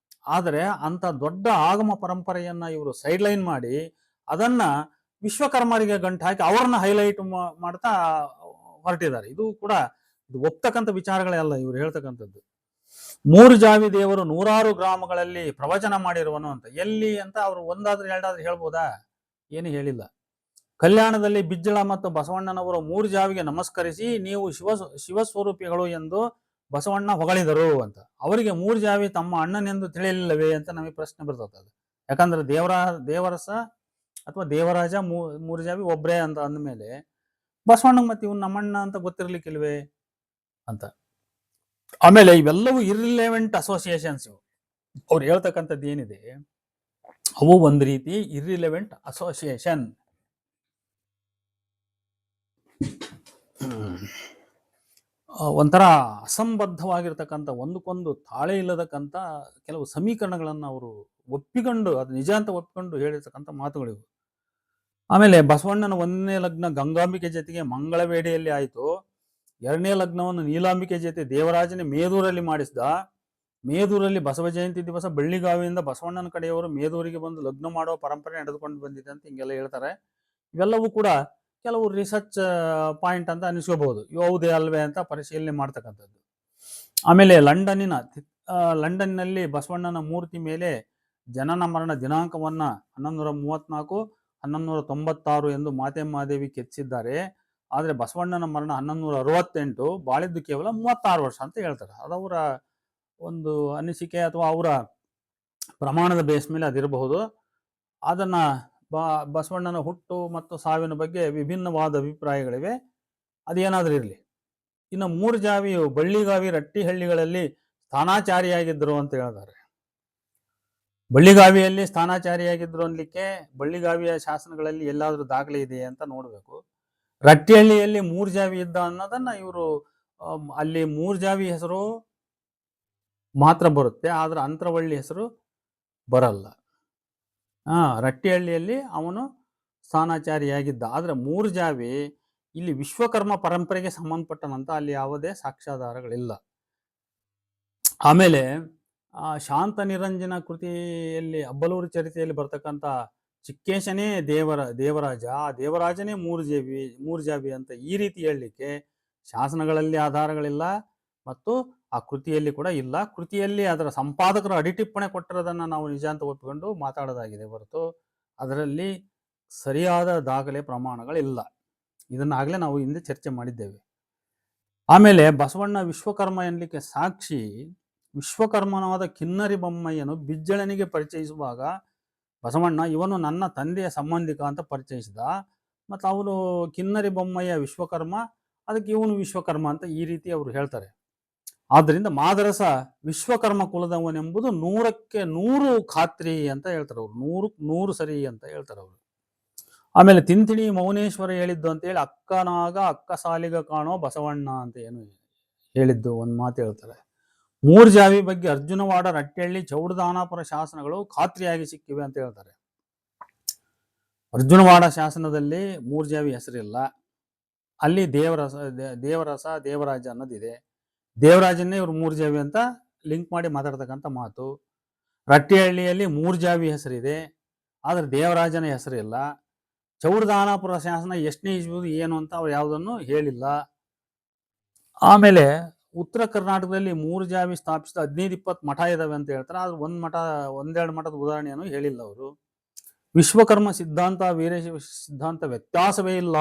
ಆದರೆ ಅಂತ ದೊಡ್ಡ ಆಗಮ ಪರಂಪರೆಯನ್ನ ಇವರು ಸೈಡ್ಲೈನ್ ಮಾಡಿ ಅದನ್ನ ವಿಶ್ವಕರ್ಮರಿಗೆ ಗಂಟು ಹಾಕಿ ಅವ್ರನ್ನ ಹೈಲೈಟ್ ಮಾಡ್ತಾ ಹೊರಟಿದ್ದಾರೆ. ಇದು ಕೂಡ ಒಪ್ತಕ್ಕಂಥ ವಿಚಾರಗಳೇ ಅಲ್ಲ ಇವ್ರು ಹೇಳ್ತಕ್ಕಂಥದ್ದು. 3 ಜಾವಿ ದೇವರು 100 ಗ್ರಾಮಗಳಲ್ಲಿ ಪ್ರವಚನ ಮಾಡಿರುವನು ಅಂತ. ಎಲ್ಲಿ ಅಂತ ಅವರು ಒಂದಾದ್ರೂ ಎರಡಾದ್ರೂ ಹೇಳ್ಬೋದಾ? ಏನು ಹೇಳಿಲ್ಲ. ಕಲ್ಯಾಣದಲ್ಲಿ ಬಿಜ್ಜಳ ಮತ್ತು ಬಸವಣ್ಣನವರು 3 ಜಾವಿಗೆ ನಮಸ್ಕರಿಸಿ ನೀವು ಶಿವಸ್ವರೂಪಿಗಳು ಎಂದು ಬಸವಣ್ಣ ಹೊಗಳಿದರು ಅಂತ. ಅವರಿಗೆ 3 ಜಾವಿ ತಮ್ಮ ಅಣ್ಣನೆಂದು ತಿಳಿಯಲಿಲ್ಲವೇ ಅಂತ ನಮಗೆ ಪ್ರಶ್ನೆ ಬರ್ತದೆ. ಯಾಕಂದ್ರೆ ದೇವರಸ ಅಥವಾ ದೇವರಾಜ 3 ಜಾವಿ ಒಬ್ರೇ ಅಂತ ಅಂದಮೇಲೆ ಬಸವಣ್ಣಗೆ ಮತ್ತೆ ಇವ್ನು ನಮ್ಮಣ್ಣ ಅಂತ ಗೊತ್ತಿರ್ಲಿಕ್ಕಿಲ್ವೇ ಅಂತ. ಆಮೇಲೆ ಇವೆಲ್ಲವೂ ಇರ್ರಿಲೆವೆಂಟ್ ಅಸೋಸಿಯೇಷನ್ಸ್. ಅವ್ರು ಹೇಳ್ತಕ್ಕಂಥದ್ದು ಏನಿದೆ ಅವು ಒಂದು ರೀತಿ ಇರ್ರಿಲೆವೆಂಟ್ ಅಸೋಸಿಯೇಷನ್. ಒಂಥರ ಅಸಂಬದ್ಧವಾಗಿರ್ತಕ್ಕಂಥ, ಒಂದಕ್ಕೊಂದು ತಾಳೆ ಇಲ್ಲದಕ್ಕಂಥ ಕೆಲವು ಸಮೀಕರಣಗಳನ್ನು ಅವರು ಒಪ್ಪಿಕೊಂಡು, ಅದು ನಿಜ ಅಂತ ಒಪ್ಪಿಕೊಂಡು ಹೇಳಿರ್ತಕ್ಕಂಥ ಮಾತುಗಳಿವು. ಆಮೇಲೆ ಬಸವಣ್ಣನ 1ನೇ ಲಗ್ನ ಗಂಗಾಂಬಿಕೆ ಜೊತೆಗೆ ಮಂಗಳವೇಡಿಯಲ್ಲಿ ಆಯಿತು. 2ನೇ ಲಗ್ನವನ್ನು ನೀಲಾಂಬಿಕೆ ಜೊತೆ ದೇವರಾಜನೇ ಮೇದೂರಲ್ಲಿ ಮಾಡಿಸಿದ. ಮೇದೂರಲ್ಲಿ ಬಸವ ಜಯಂತಿ ದಿವಸ ಬೆಳ್ಳಿಗಾವಿಯಿಂದ ಬಸವಣ್ಣನ ಕಡೆಯವರು ಮೇದೂರಿಗೆ ಬಂದು ಲಗ್ನ ಮಾಡುವ ಪರಂಪರೆ ನಡೆದುಕೊಂಡು ಬಂದಿದೆ ಅಂತ ಹಿಂಗೆಲ್ಲ ಹೇಳ್ತಾರೆ. ಇವೆಲ್ಲವೂ ಕೂಡ ಕೆಲವು ರಿಸರ್ಚ್ ಪಾಯಿಂಟ್ ಅಂತ ಅನಿಸ್ಕೋಬಹುದು. ಯಾವುದೇ ಅಲ್ವೇ ಅಂತ ಪರಿಶೀಲನೆ ಮಾಡ್ತಕ್ಕಂಥದ್ದು. ಆಮೇಲೆ ಲಂಡನ್ನಲ್ಲಿ ಬಸವಣ್ಣನ ಮೂರ್ತಿ ಮೇಲೆ ಜನನ ಮರಣ ದಿನಾಂಕವನ್ನ 1134, 1196 ಎಂದು ಮಾತೆಮ್ಮಾದೇವಿ ಕೆತ್ತಿಸಿದ್ದಾರೆ. ಆದರೆ ಬಸವಣ್ಣನ ಮರಣ 1168, ಬಾಳಿದ್ದು ಕೇವಲ 36 ವರ್ಷ ಅಂತ ಹೇಳ್ತಾರೆ. ಅದವರ ಒಂದು ಅನಿಸಿಕೆ ಅಥವಾ ಅವರ ಪ್ರಮಾಣದ ಬೇಸ್ ಮೇಲೆ ಅದಿರಬಹುದು. ಅದನ್ನ ಬಸವಣ್ಣನ ಹುಟ್ಟು ಮತ್ತು ಸಾವಿನ ಬಗ್ಗೆ ವಿಭಿನ್ನವಾದ ಅಭಿಪ್ರಾಯಗಳಿವೆ. ಅದೇನಾದ್ರೂ ಇರಲಿ. ಇನ್ನು 3 ಜಾವಿಯು ಬಳ್ಳಿಗಾವಿ, ರಟ್ಟಿಹಳ್ಳಿಗಳಲ್ಲಿ ಸ್ಥಾನಾಚಾರಿಯಾಗಿದ್ದರು ಅಂತ ಹೇಳ್ತಾರೆ. ಬಳ್ಳಿಗಾವಿಯಲ್ಲಿ ಸ್ಥಾನಾಚಾರಿಯಾಗಿದ್ರು ಅನ್ಲಿಕ್ಕೆ ಬಳ್ಳಿಗಾವಿಯ ಶಾಸನಗಳಲ್ಲಿ ಎಲ್ಲಾದ್ರೂ ದಾಖಲೆ ಇದೆ ಅಂತ ನೋಡ್ಬೇಕು. ರಟ್ಟಿಹಳ್ಳಿಯಲ್ಲಿ 3 ಜಾವಿ ಇದ್ದ ಅನ್ನೋದನ್ನ ಇವರು ಅಲ್ಲಿ 3 ಜಾವಿ ಹೆಸರು ಮಾತ್ರ ಬರುತ್ತೆ, ಆದ್ರೆ ಅಂತರವಳ್ಳಿ ಹೆಸರು ಬರಲ್ಲ. ರಟ್ಟಿಹಳ್ಳಿಯಲ್ಲಿ ಅವನು ಸ್ಥಾನಾಚಾರಿಯಾಗಿದ್ದ. ಆದ್ರೆ 3 ಜಾವಿ ಇಲ್ಲಿ ವಿಶ್ವಕರ್ಮ ಪರಂಪರೆಗೆ ಸಂಬಂಧಪಟ್ಟನಂತ ಅಲ್ಲಿ ಯಾವುದೇ ಸಾಕ್ಷ್ಯಾಧಾರಗಳಿಲ್ಲ. ಆಮೇಲೆ ಶಾಂತ ನಿರಂಜನ ಕೃತಿಯಲ್ಲಿ ಅಬ್ಬಲೂರು ಚರಿತೆಯಲ್ಲಿ ಬರ್ತಕ್ಕಂಥ ಚಿಕ್ಕೇಶನೇ ದೇವರಾಜ, ಆ ದೇವರಾಜನೇ 3 ಜಾವಿ ಅಂತ ಈ ರೀತಿ ಹೇಳಲಿಕ್ಕೆ ಶಾಸನಗಳಲ್ಲಿ ಆಧಾರಗಳಿಲ್ಲ ಮತ್ತು ಆ ಕೃತಿಯಲ್ಲಿ ಕೂಡ ಇಲ್ಲ. ಕೃತಿಯಲ್ಲಿ ಅದರ ಸಂಪಾದಕರು ಅಡಿಟಿಪ್ಪಣೆ ಕೊಟ್ಟಿರೋದನ್ನು ನಾವು ನಿಜ ಅಂತ ಒಪ್ಪಿಕೊಂಡು ಮಾತಾಡೋದಾಗಿದೆ ಹೊರತು ಅದರಲ್ಲಿ ಸರಿಯಾದ ದಾಖಲೆ ಪ್ರಮಾಣಗಳಿಲ್ಲ. ಇದನ್ನಾಗಲೇ ನಾವು ಹಿಂದೆ ಚರ್ಚೆ ಮಾಡಿದ್ದೇವೆ. ಆಮೇಲೆ ಬಸವಣ್ಣ ವಿಶ್ವಕರ್ಮ ಎನ್ನಲಿಕ್ಕೆ ಸಾಕ್ಷಿ ವಿಶ್ವಕರ್ಮನಾದ ಕಿನ್ನರಿ ಬೊಮ್ಮಯ್ಯನು ಬಿಜ್ಜಳನಿಗೆ ಪರಿಚಯಿಸುವಾಗ ಬಸವಣ್ಣ ಇವನು ನನ್ನ ತಂದೆಯ ಸಂಬಂಧಿಕ ಅಂತ ಪರಿಚಯಿಸಿದ. ಮತ್ತು ಅವನು ಕಿನ್ನರಿ ಬೊಮ್ಮಯ್ಯ ವಿಶ್ವಕರ್ಮ, ಅದಕ್ಕೆ ಇವನು ವಿಶ್ವಕರ್ಮ ಅಂತ ಈ ರೀತಿ ಅವರು ಹೇಳ್ತಾರೆ. ಆದ್ದರಿಂದ ಮಾದರಸ ವಿಶ್ವಕರ್ಮ ಕುಲದವನೆಂಬುದು 100ಕ್ಕೆ 100 ಖಾತ್ರಿ ಅಂತ ಹೇಳ್ತಾರೆ ಅವರು. 100ಕ್ಕೆ 100 ಸರಿ ಅಂತ ಹೇಳ್ತಾರೆ ಅವರು. ಆಮೇಲೆ ತಿಂತಿಣಿ ಮೌನೇಶ್ವರ ಹೇಳಿದ್ದು ಅಂತೇಳಿ ಅಕ್ಕನಾಗ ಅಕ್ಕ ಸಾಲಿಗ ಕಾಣೋ ಬಸವಣ್ಣ ಅಂತ ಏನು ಹೇಳಿದ್ದು ಒಂದು ಮಾತು ಹೇಳ್ತಾರೆ. ಮೂರ್ಜಾವಿ ಬಗ್ಗೆ ಅರ್ಜುನವಾಡ, ರಟ್ಟೆಹಳ್ಳಿ, ಚೌಡದಾನಾಪುರ ಶಾಸನಗಳು ಖಾತ್ರಿಯಾಗಿ ಸಿಕ್ಕಿವೆ ಅಂತ ಹೇಳ್ತಾರೆ. ಅರ್ಜುನವಾಡ ಶಾಸನದಲ್ಲಿ ಮೂರ್ಜಾವಿ ಹೆಸರಿಲ್ಲ. ಅಲ್ಲಿ ದೇವರಸ ದೇವರಾಜ ಅನ್ನೋದಿದೆ. ದೇವರಾಜನ್ನೇ ಇವರು ಮೂರ್ಜಾವಿ ಅಂತ ಲಿಂಕ್ ಮಾಡಿ ಮಾತಾಡ್ತಕ್ಕಂಥ ಮಾತು. ರಟ್ಟಿಹಳ್ಳಿಯಲ್ಲಿ ಮೂರ್ಜಾವಿ ಹೆಸರಿದೆ, ಆದರೆ ದೇವರಾಜನ ಹೆಸರಿಲ್ಲ. ಚೌಡದಾನಾಪುರ ಶಾಸನ ಎಷ್ಟನೇ ಇಸ್ವಿದು ಏನು ಅಂತ ಅವ್ರು ಯಾವುದನ್ನು ಹೇಳಿಲ್ಲ. ಆಮೇಲೆ ಉತ್ತರ ಕರ್ನಾಟಕದಲ್ಲಿ ಮೂರ್ಜಾವಿ ಸ್ಥಾಪಿಸಿದ 15-20 ಮಠ ಇದಾವೆ ಅಂತ ಹೇಳ್ತಾರೆ. ಆದ್ರೆ ಒಂದೆರಡು ಮಠದ ಉದಾಹರಣೆಯನ್ನು ಹೇಳಿಲ್ಲ ಅವರು. ವಿಶ್ವಕರ್ಮ ಸಿದ್ಧಾಂತ ವೀರಶೈವ ಸಿದ್ಧಾಂತ ವ್ಯತ್ಯಾಸವೇ ಇಲ್ಲ,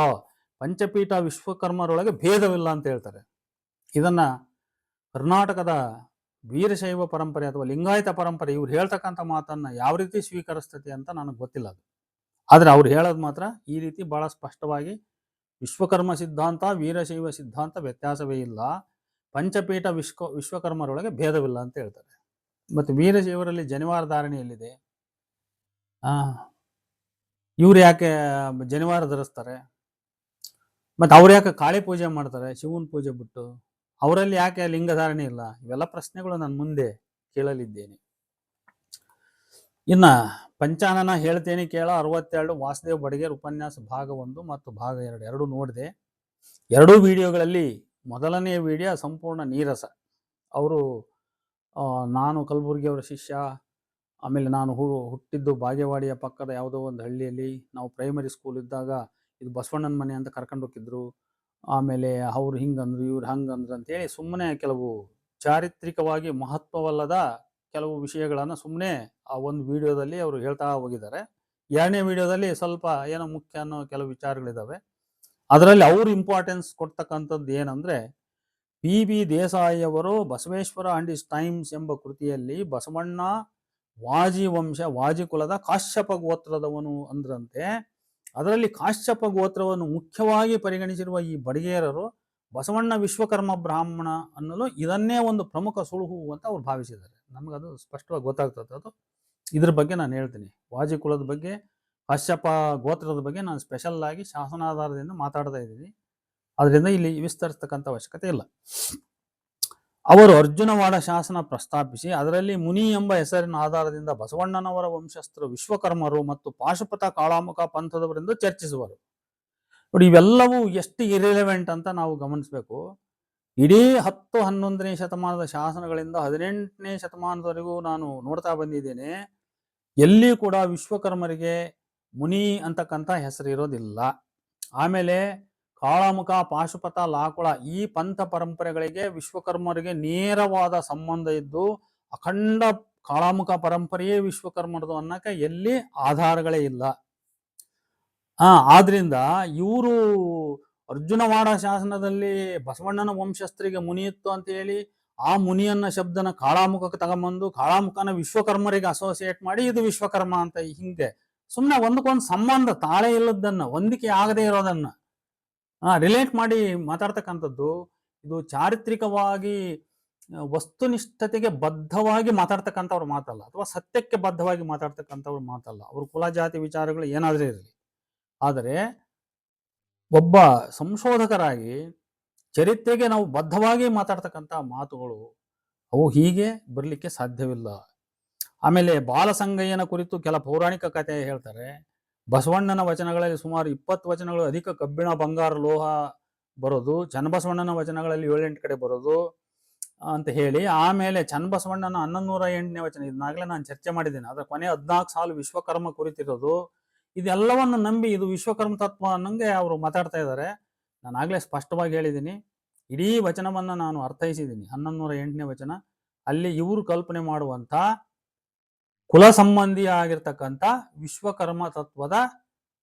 ಪಂಚಪೀಠ ವಿಶ್ವಕರ್ಮರೊಳಗೆ ಭೇದವಿಲ್ಲ ಅಂತ ಹೇಳ್ತಾರೆ. ಇದನ್ನ ಕರ್ನಾಟಕದ ವೀರಶೈವ ಪರಂಪರೆ ಅಥವಾ ಲಿಂಗಾಯತ ಪರಂಪರೆ ಇವ್ರು ಹೇಳ್ತಕ್ಕಂಥ ಮಾತನ್ನ ಯಾವ ರೀತಿ ಸ್ವೀಕರಿಸ್ತದೆ ಅಂತ ನನಗೆ ಗೊತ್ತಿಲ್ಲ ಅದು. ಆದರೆ ಅವ್ರು ಹೇಳೋದು ಮಾತ್ರ ಈ ರೀತಿ ಬಹಳ ಸ್ಪಷ್ಟವಾಗಿ ವಿಶ್ವಕರ್ಮ ಸಿದ್ಧಾಂತ ವೀರಶೈವ ಸಿದ್ಧಾಂತ ವ್ಯತ್ಯಾಸವೇ ಇಲ್ಲ, ಪಂಚಪೀಠ ವಿಶ್ವಕರ್ಮರೊಳಗೆ ಭೇದವಿಲ್ಲ ಅಂತ ಹೇಳ್ತಾರೆ. ಮತ್ತು ವೀರಶೈವರಲ್ಲಿ ಜನಿವಾರ ಧಾರಣೆಯಲ್ಲಿದೆ. ಇವ್ರು ಯಾಕೆ ಜನಿವಾರ ಧರಿಸ್ತಾರೆ? ಮತ್ತು ಅವ್ರು ಯಾಕೆ ಕಾಳಿ ಪೂಜೆ ಮಾಡ್ತಾರೆ ಶಿವನ ಪೂಜೆ ಬಿಟ್ಟು? ಅವರಲ್ಲಿ ಯಾಕೆ ಲಿಂಗಧಾರಣೆ ಇಲ್ಲ? ಇವೆಲ್ಲ ಪ್ರಶ್ನೆಗಳು ನಾನು ಮುಂದೆ ಕೇಳಲಿದ್ದೇನೆ. ಇನ್ನು ಪಂಚಾನನ ಹೇಳ್ತೇನೆ ಕೇಳ 62 ವಾಸುದೇವ ಬಡಿಗೇರ್ ಉಪನ್ಯಾಸ ಭಾಗ 1 ಮತ್ತು ಭಾಗ 2 ಎರಡೂ ನೋಡಿದೆ. ಎರಡೂ ವಿಡಿಯೋಗಳಲ್ಲಿ ಮೊದಲನೆಯ ವಿಡಿಯೋ ಸಂಪೂರ್ಣ ನೀರಸ. ಅವರು ನಾನು ಕಲಬುರ್ಗಿಯವರ ಶಿಷ್ಯ, ಆಮೇಲೆ ನಾನು ಹುಟ್ಟಿದ್ದು ಬಾಗೇವಾಡಿಯ ಪಕ್ಕದ ಯಾವುದೋ ಒಂದು ಹಳ್ಳಿಯಲ್ಲಿ, ನಾವು ಪ್ರೈಮರಿ ಸ್ಕೂಲ್ ಇದ್ದಾಗ ಇದು ಬಸವಣ್ಣನ ಮನೆ ಅಂತ ಕರ್ಕೊಂಡು ಹೋಗಿದ್ರು, ಆಮೇಲೆ ಅವ್ರು ಹಿಂಗಂದ್ರು ಇವ್ರು ಹಂಗಂದ್ರು ಅಂತೇಳಿ ಸುಮ್ಮನೆ ಕೆಲವು ಚಾರಿತ್ರಿಕವಾಗಿ ಮಹತ್ವವಲ್ಲದ ಕೆಲವು ವಿಷಯಗಳನ್ನು ಸುಮ್ಮನೆ ಆ ಒಂದು ವಿಡಿಯೋದಲ್ಲಿ ಅವರು ಹೇಳ್ತಾ ಹೋಗಿದ್ದಾರೆ. ಎರಡನೇ ವಿಡಿಯೋದಲ್ಲಿ ಸ್ವಲ್ಪ ಏನೋ ಮುಖ್ಯ ಅನ್ನೋ ಕೆಲವು ವಿಚಾರಗಳಿದ್ದಾವೆ. ಅದರಲ್ಲಿ ಅವರು ಇಂಪಾರ್ಟೆನ್ಸ್ ಕೊಡ್ತಕ್ಕಂಥದ್ದು ಏನಂದರೆ, PB ದೇಸಾಯಿ ಅವರು ಬಸವೇಶ್ವರ ಅಂಡ್ ಇಸ್ ಟೈಮ್ಸ್ ಎಂಬ ಕೃತಿಯಲ್ಲಿ ಬಸವಣ್ಣ ವಾಜಿ ವಂಶ ವಾಜಿ ಕುಲದ ಕಾಶ್ಯಪ ಗೋತ್ರದವನು ಅಂದ್ರಂತೆ. ಅದರಲ್ಲಿ ಕಾಶ್ಯಪ ಗೋತ್ರವನ್ನು ಮುಖ್ಯವಾಗಿ ಪರಿಗಣಿಸಿರುವ ಈ ಬಡಿಗೇರರು ಬಸವಣ್ಣ ವಿಶ್ವಕರ್ಮ ಬ್ರಾಹ್ಮಣ ಅನ್ನಲು ಇದನ್ನೇ ಒಂದು ಪ್ರಮುಖ ಸುಳುಹು ಅಂತ ಅವ್ರು ಭಾವಿಸಿದ್ದಾರೆ. ನಮಗದು ಸ್ಪಷ್ಟವಾಗಿ ಗೊತ್ತಾಗ್ತದೆ. ಅದು ಇದ್ರ ಬಗ್ಗೆ ನಾನು ಹೇಳ್ತೀನಿ. ವಾಜಿ ಕುಲದ ಬಗ್ಗೆ, ಕಾಶ್ಯಪ ಗೋತ್ರದ ಬಗ್ಗೆ ನಾನು ಸ್ಪೆಷಲ್ ಆಗಿ ಶಾಸನಾಧಾರದಿಂದ ಮಾತಾಡ್ತಾ ಇದ್ದೀನಿ. ಅದರಿಂದ ಇಲ್ಲಿ ವಿಸ್ತರಿಸ್ತಕ್ಕಂಥ ಅವಶ್ಯಕತೆ ಇಲ್ಲ. ಅವರು ಅರ್ಜುನವಾಡ ಶಾಸನ ಪ್ರಸ್ತಾಪಿಸಿ ಅದರಲ್ಲಿ ಮುನಿ ಎಂಬ ಹೆಸರಿನ ಆಧಾರದಿಂದ ಬಸವಣ್ಣನವರ ವಂಶಸ್ಥರು ವಿಶ್ವಕರ್ಮರು ಮತ್ತು ಪಾಶುಪತ ಕಾಳಾಮುಖ ಪಂಥದವರೆಂದು ಚರ್ಚಿಸುವರು. ನೋಡಿ, ಇವೆಲ್ಲವೂ ಎಷ್ಟು ಇರಿಲೆವೆಂಟ್ ಅಂತ ನಾವು ಗಮನಿಸಬೇಕು. ಇಡೀ 10-11ನೇ ಶತಮಾನದ ಶಾಸನಗಳಿಂದ 18ನೇ ಶತಮಾನದವರೆಗೂ ನಾನು ನೋಡ್ತಾ ಬಂದಿದ್ದೇನೆ. ಎಲ್ಲಿ ಕೂಡ ವಿಶ್ವಕರ್ಮರಿಗೆ ಮುನಿ ಅಂತಕ್ಕಂಥ ಹೆಸರು ಇರೋದಿಲ್ಲ. ಆಮೇಲೆ ಕಾಳಾಮುಖ, ಪಾಶುಪತ, ಲಾಕುಳ ಈ ಪಂಥ ಪರಂಪರೆಗಳಿಗೆ ವಿಶ್ವಕರ್ಮರಿಗೆ ನೇರವಾದ ಸಂಬಂಧ ಇದ್ದು ಅಖಂಡ ಕಾಳಾಮುಖ ಪರಂಪರೆಯೇ ವಿಶ್ವಕರ್ಮರದು ಅನ್ನಕ್ಕೆ ಎಲ್ಲಿ ಆಧಾರಗಳೇ ಇಲ್ಲ. ಆದ್ರಿಂದ ಇವರು ಅರ್ಜುನವಾಡ ಶಾಸನದಲ್ಲಿ ಬಸವಣ್ಣನ ವಂಶಸ್ಥರಿಗೆ ಮುನಿಯಿತ್ತು ಅಂತ ಹೇಳಿ ಆ ಮುನಿಯನ್ನ ಶಬ್ದನ ಕಾಳಾಮುಖಕ್ಕೆ ತಗೊಂಬಂದು ಕಾಳಾಮುಖನ ವಿಶ್ವಕರ್ಮರಿಗೆ ಅಸೋಸಿಯೇಟ್ ಮಾಡಿ ಇದು ವಿಶ್ವಕರ್ಮ ಅಂತ ಹಿಂಗೆ ಸುಮ್ಮನೆ ಒಂದಕ್ಕೊಂದು ಸಂಬಂಧ ತಾಳೆ ಇಲ್ಲದನ್ನ, ಹೊಂದಿಕೆ ಆಗದೆ ಇರೋದನ್ನ ರಿಲೇಟ್ ಮಾಡಿ ಮಾತಾಡ್ತಕ್ಕಂಥದ್ದು ಇದು ಚಾರಿತ್ರಿಕವಾಗಿ ವಸ್ತುನಿಷ್ಠತೆಗೆ ಬದ್ಧವಾಗಿ ಮಾತಾಡ್ತಕ್ಕಂಥವ್ರ ಮಾತಲ್ಲ, ಅಥವಾ ಸತ್ಯಕ್ಕೆ ಬದ್ಧವಾಗಿ ಮಾತಾಡ್ತಕ್ಕಂಥವ್ರ ಮಾತಲ್ಲ. ಅವ್ರ ಕುಲ ಜಾತಿ ವಿಚಾರಗಳು ಏನಾದರೂ ಇರಲಿ. ಆದರೆ ಒಬ್ಬ ಸಂಶೋಧಕರಾಗಿ ಚರಿತ್ರೆಗೆ ನಾವು ಬದ್ಧವಾಗಿ ಮಾತಾಡ್ತಕ್ಕಂಥ ಮಾತುಗಳು ಅವು ಹೀಗೆ ಬರಲಿಕ್ಕೆ ಸಾಧ್ಯವಿಲ್ಲ. ಆಮೇಲೆ ಬಾಲಸಂಗಯ್ಯನ ಕುರಿತು ಕೆಲ ಪೌರಾಣಿಕ ಕಥೆ ಹೇಳ್ತಾರೆ. ಬಸವಣ್ಣನ ವಚನಗಳಲ್ಲಿ ಸುಮಾರು 20 ವಚನಗಳು ಅಧಿಕ ಕಬ್ಬಿಣ, ಬಂಗಾರ, ಲೋಹ ಬರೋದು, ಚನ್ನಬಸವಣ್ಣನ ವಚನಗಳಲ್ಲಿ 7-8 ಕಡೆ ಬರೋದು ಅಂತ ಹೇಳಿ, ಆಮೇಲೆ ಚನ್ನಬಸವಣ್ಣನ 1108ನೇ ವಚನ, ಇದನ್ನಾಗಲೇ ನಾನು ಚರ್ಚೆ ಮಾಡಿದ್ದೇನೆ, ಅದರ ಕೊನೆ 14 ಸಾಲು ವಿಶ್ವಕರ್ಮ ಕುರಿತಿರೋದು. ಇದೆಲ್ಲವನ್ನು ನಂಬಿ ಇದು ವಿಶ್ವಕರ್ಮ ತತ್ವ ಅನ್ನಂಗೆ ಅವರು ಮಾತಾಡ್ತಾ ಇದ್ದಾರೆ. ನಾನು ಆಗಲೇ ಸ್ಪಷ್ಟವಾಗಿ ಹೇಳಿದ್ದೀನಿ, ಇಡೀ ವಚನವನ್ನು ನಾನು ಅರ್ಥೈಸಿದ್ದೀನಿ. 1108ನೇ ವಚನ, ಅಲ್ಲಿ ಇವರು ಕಲ್ಪನೆ ಮಾಡುವಂಥ ಕುಲ ಸಂಬಂಧಿಯಾಗಿರ್ತಕ್ಕಂಥ ವಿಶ್ವಕರ್ಮ ತತ್ವದ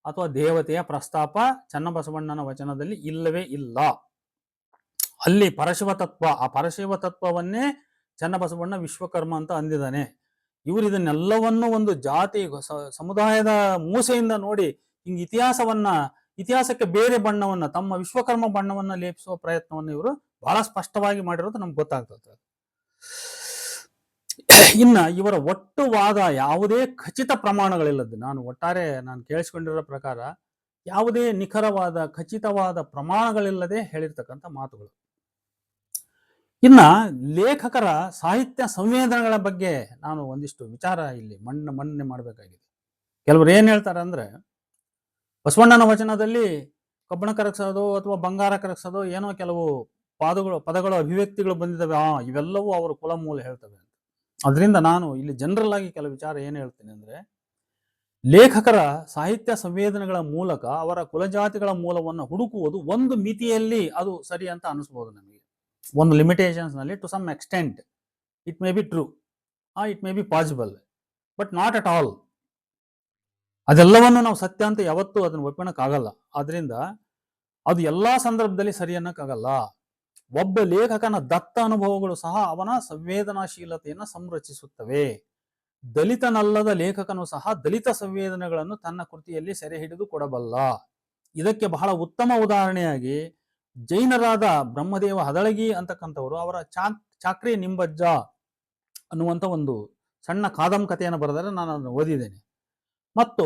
ಅಥವಾ ದೇವತೆಯ ಪ್ರಸ್ತಾಪ ಚನ್ನಬಸವಣ್ಣನ ವಚನದಲ್ಲಿ ಇಲ್ಲವೇ ಇಲ್ಲ. ಅಲ್ಲಿ ಪರಶಿವ ತತ್ವ, ಆ ಪರಶಿವ ತತ್ವವನ್ನೇ ಚನ್ನಬಸವಣ್ಣ ವಿಶ್ವಕರ್ಮ ಅಂತ ಅಂದಿದ್ದಾನೆ. ಇವರು ಇದನ್ನೆಲ್ಲವನ್ನು ಒಂದು ಜಾತಿ ಸಮುದಾಯದ ಮೂಸೆಯಿಂದ ನೋಡಿ ಹಿಂಗೆ ಇತಿಹಾಸಕ್ಕೆ ಬೇರೆ ಬಣ್ಣವನ್ನ, ತಮ್ಮ ವಿಶ್ವಕರ್ಮ ಬಣ್ಣವನ್ನ ಲೇಪಿಸುವ ಪ್ರಯತ್ನವನ್ನು ಇವರು ಬಹಳ ಸ್ಪಷ್ಟವಾಗಿ ಮಾಡಿರೋದು ನಮ್ಗೆ ಗೊತ್ತಾಗ್ತದೆ. ಇನ್ನ ಇವರ ಒಟ್ಟು ವಾದ ಯಾವುದೇ ಖಚಿತ ಪ್ರಮಾಣಗಳಿಲ್ಲದ್ದು, ನಾನು ಕೇಳಿಸ್ಕೊಂಡಿರೋ ಪ್ರಕಾರ ಯಾವುದೇ ನಿಖರವಾದ ಖಚಿತವಾದ ಪ್ರಮಾಣಗಳಿಲ್ಲದೆ ಹೇಳಿರ್ತಕ್ಕಂಥ ಮಾತುಗಳು. ಇನ್ನ ಲೇಖಕರ ಸಾಹಿತ್ಯ ಸಂವೇದನೆಗಳ ಬಗ್ಗೆ ನಾನು ಒಂದಿಷ್ಟು ವಿಚಾರ ಇಲ್ಲಿ ಮನ್ನಣೆ ಮಾಡಬೇಕಾಗಿದೆ. ಕೆಲವರು ಏನ್ ಹೇಳ್ತಾರೆ ಅಂದ್ರೆ, ಬಸವಣ್ಣನ ವಚನದಲ್ಲಿ ಕಬ್ಬಣ ಕರಗಿಸೋದು ಅಥವಾ ಬಂಗಾರ ಕರಗಿಸೋದು ಏನೋ ಕೆಲವು ಪದಗಳು ಅಭಿವ್ಯಕ್ತಿಗಳು ಬಂದಿದ್ದಾವೆ, ಇವೆಲ್ಲವೂ ಅವರ ಕುಲಮೂಲ ಹೇಳ್ತವೆ. ಅದರಿಂದ ನಾನು ಇಲ್ಲಿ ಜನರಲ್ ಆಗಿ ಕೆಲವು ವಿಚಾರ ಏನು ಹೇಳ್ತೀನಿ ಅಂದ್ರೆ, ಲೇಖಕರ ಸಾಹಿತ್ಯ ಸಂವೇದನೆಗಳ ಮೂಲಕ ಅವರ ಕುಲಜಾತಿಗಳ ಮೂಲವನ್ನು ಹುಡುಕುವುದು ಒಂದು ಮಿತಿಯಲ್ಲಿ ಅದು ಸರಿ ಅಂತ ಅನಿಸ್ಬೋದು ನಮಗೆ. ಒಂದು ಲಿಮಿಟೇಷನ್ಸ್ ನಲ್ಲಿ to some extent it may be true, it may be possible, but not at all. ಅದೆಲ್ಲವನ್ನು ನಾವು ಸತ್ಯ ಅಂತ ಯಾವತ್ತೂ ಅದನ್ನು ಒಪ್ಪಿಣಕ್ಕಾಗಲ್ಲ. ಆದ್ರಿಂದ ಅದು ಎಲ್ಲಾ ಸಂದರ್ಭದಲ್ಲಿ ಸರಿ ಅನ್ನಕ್ಕಾಗಲ್ಲ. ಒಬ್ಬ ಲೇಖಕನ ದತ್ತ ಅನುಭವಗಳು ಸಹ ಅವನ ಸಂವೇದನಾಶೀಲತೆಯನ್ನು ಸಂರಚಿಸುತ್ತವೆ. ದಲಿತನಲ್ಲದ ಲೇಖಕನು ಸಹ ದಲಿತ ಸಂವೇದನೆಗಳನ್ನು ತನ್ನ ಕೃತಿಯಲ್ಲಿ ಸೆರೆ ಹಿಡಿದು ಕೊಡಬಲ್ಲ. ಇದಕ್ಕೆ ಬಹಳ ಉತ್ತಮ ಉದಾಹರಣೆಯಾಗಿ ಜೈನರಾದ ಬ್ರಹ್ಮದೇವ ಹದಳಗಿ ಅಂತಕ್ಕಂಥವರು ಅವರ ಚಾಕ್ರಿ ನಿಂಬಜ್ಜ ಅನ್ನುವಂಥ ಒಂದು ಸಣ್ಣ ಕಾದಂಬರಿಯನ್ನು ಬರೆದರೆ ನಾನು ಅದನ್ನು ಓದಿದ್ದೇನೆ. ಮತ್ತು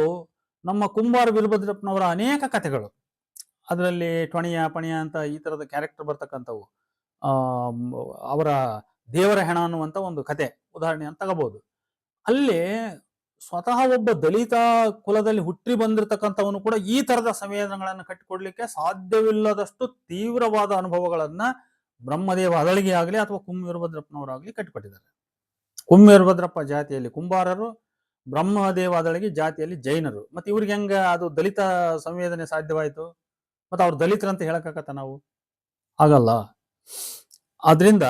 ನಮ್ಮ ಕುಂಬಾರ ವೀರಭದ್ರಪ್ಪನವರ ಅನೇಕ ಕಥೆಗಳು, ಅದರಲ್ಲಿ ಟೊಣಿಯ ಪಣಿಯ ಅಂತ ಈ ಥರದ ಕ್ಯಾರೆಕ್ಟರ್ ಬರ್ತಕ್ಕಂಥವು, ಅವರ ದೇವರ ಹೆಣ ಅನ್ನುವಂಥ ಒಂದು ಕತೆ ಉದಾಹರಣೆ ಅಂತ ತಗೋಬಹುದು. ಅಲ್ಲಿ ಸ್ವತಃ ಒಬ್ಬ ದಲಿತ ಕುಲದಲ್ಲಿ ಹುಟ್ಟಿ ಬಂದಿರತಕ್ಕಂಥವನು ಕೂಡ ಈ ತರದ ಸಂವೇದನೆಗಳನ್ನು ಕಟ್ಟಿಕೊಡ್ಲಿಕ್ಕೆ ಸಾಧ್ಯವಿಲ್ಲದಷ್ಟು ತೀವ್ರವಾದ ಅನುಭವಗಳನ್ನ ಬ್ರಹ್ಮದೇವ ಹದಳಗಿ ಆಗಲಿ ಅಥವಾ ವೀರಭದ್ರಪ್ಪನವರಾಗಲಿ ಕಟ್ಟಿಕೊಟ್ಟಿದ್ದಾರೆ. ವೀರಭದ್ರಪ್ಪ ಜಾತಿಯಲ್ಲಿ ಕುಂಬಾರರು, ಬ್ರಹ್ಮದೇವ ಹದಳಗಿ ಜಾತಿಯಲ್ಲಿ ಜೈನರು. ಮತ್ತೆ ಇವ್ರಿಗೆ ಹೆಂಗ ಅದು ದಲಿತ ಸಂವೇದನೆ ಸಾಧ್ಯವಾಯಿತು? ಮತ್ತೆ ಅವ್ರು ದಲಿತರಂತ ಹೇಳಕ್ಕಾಗತ್ತ ನಾವು? ಆಗಲ್ಲ. ಆದ್ರಿಂದ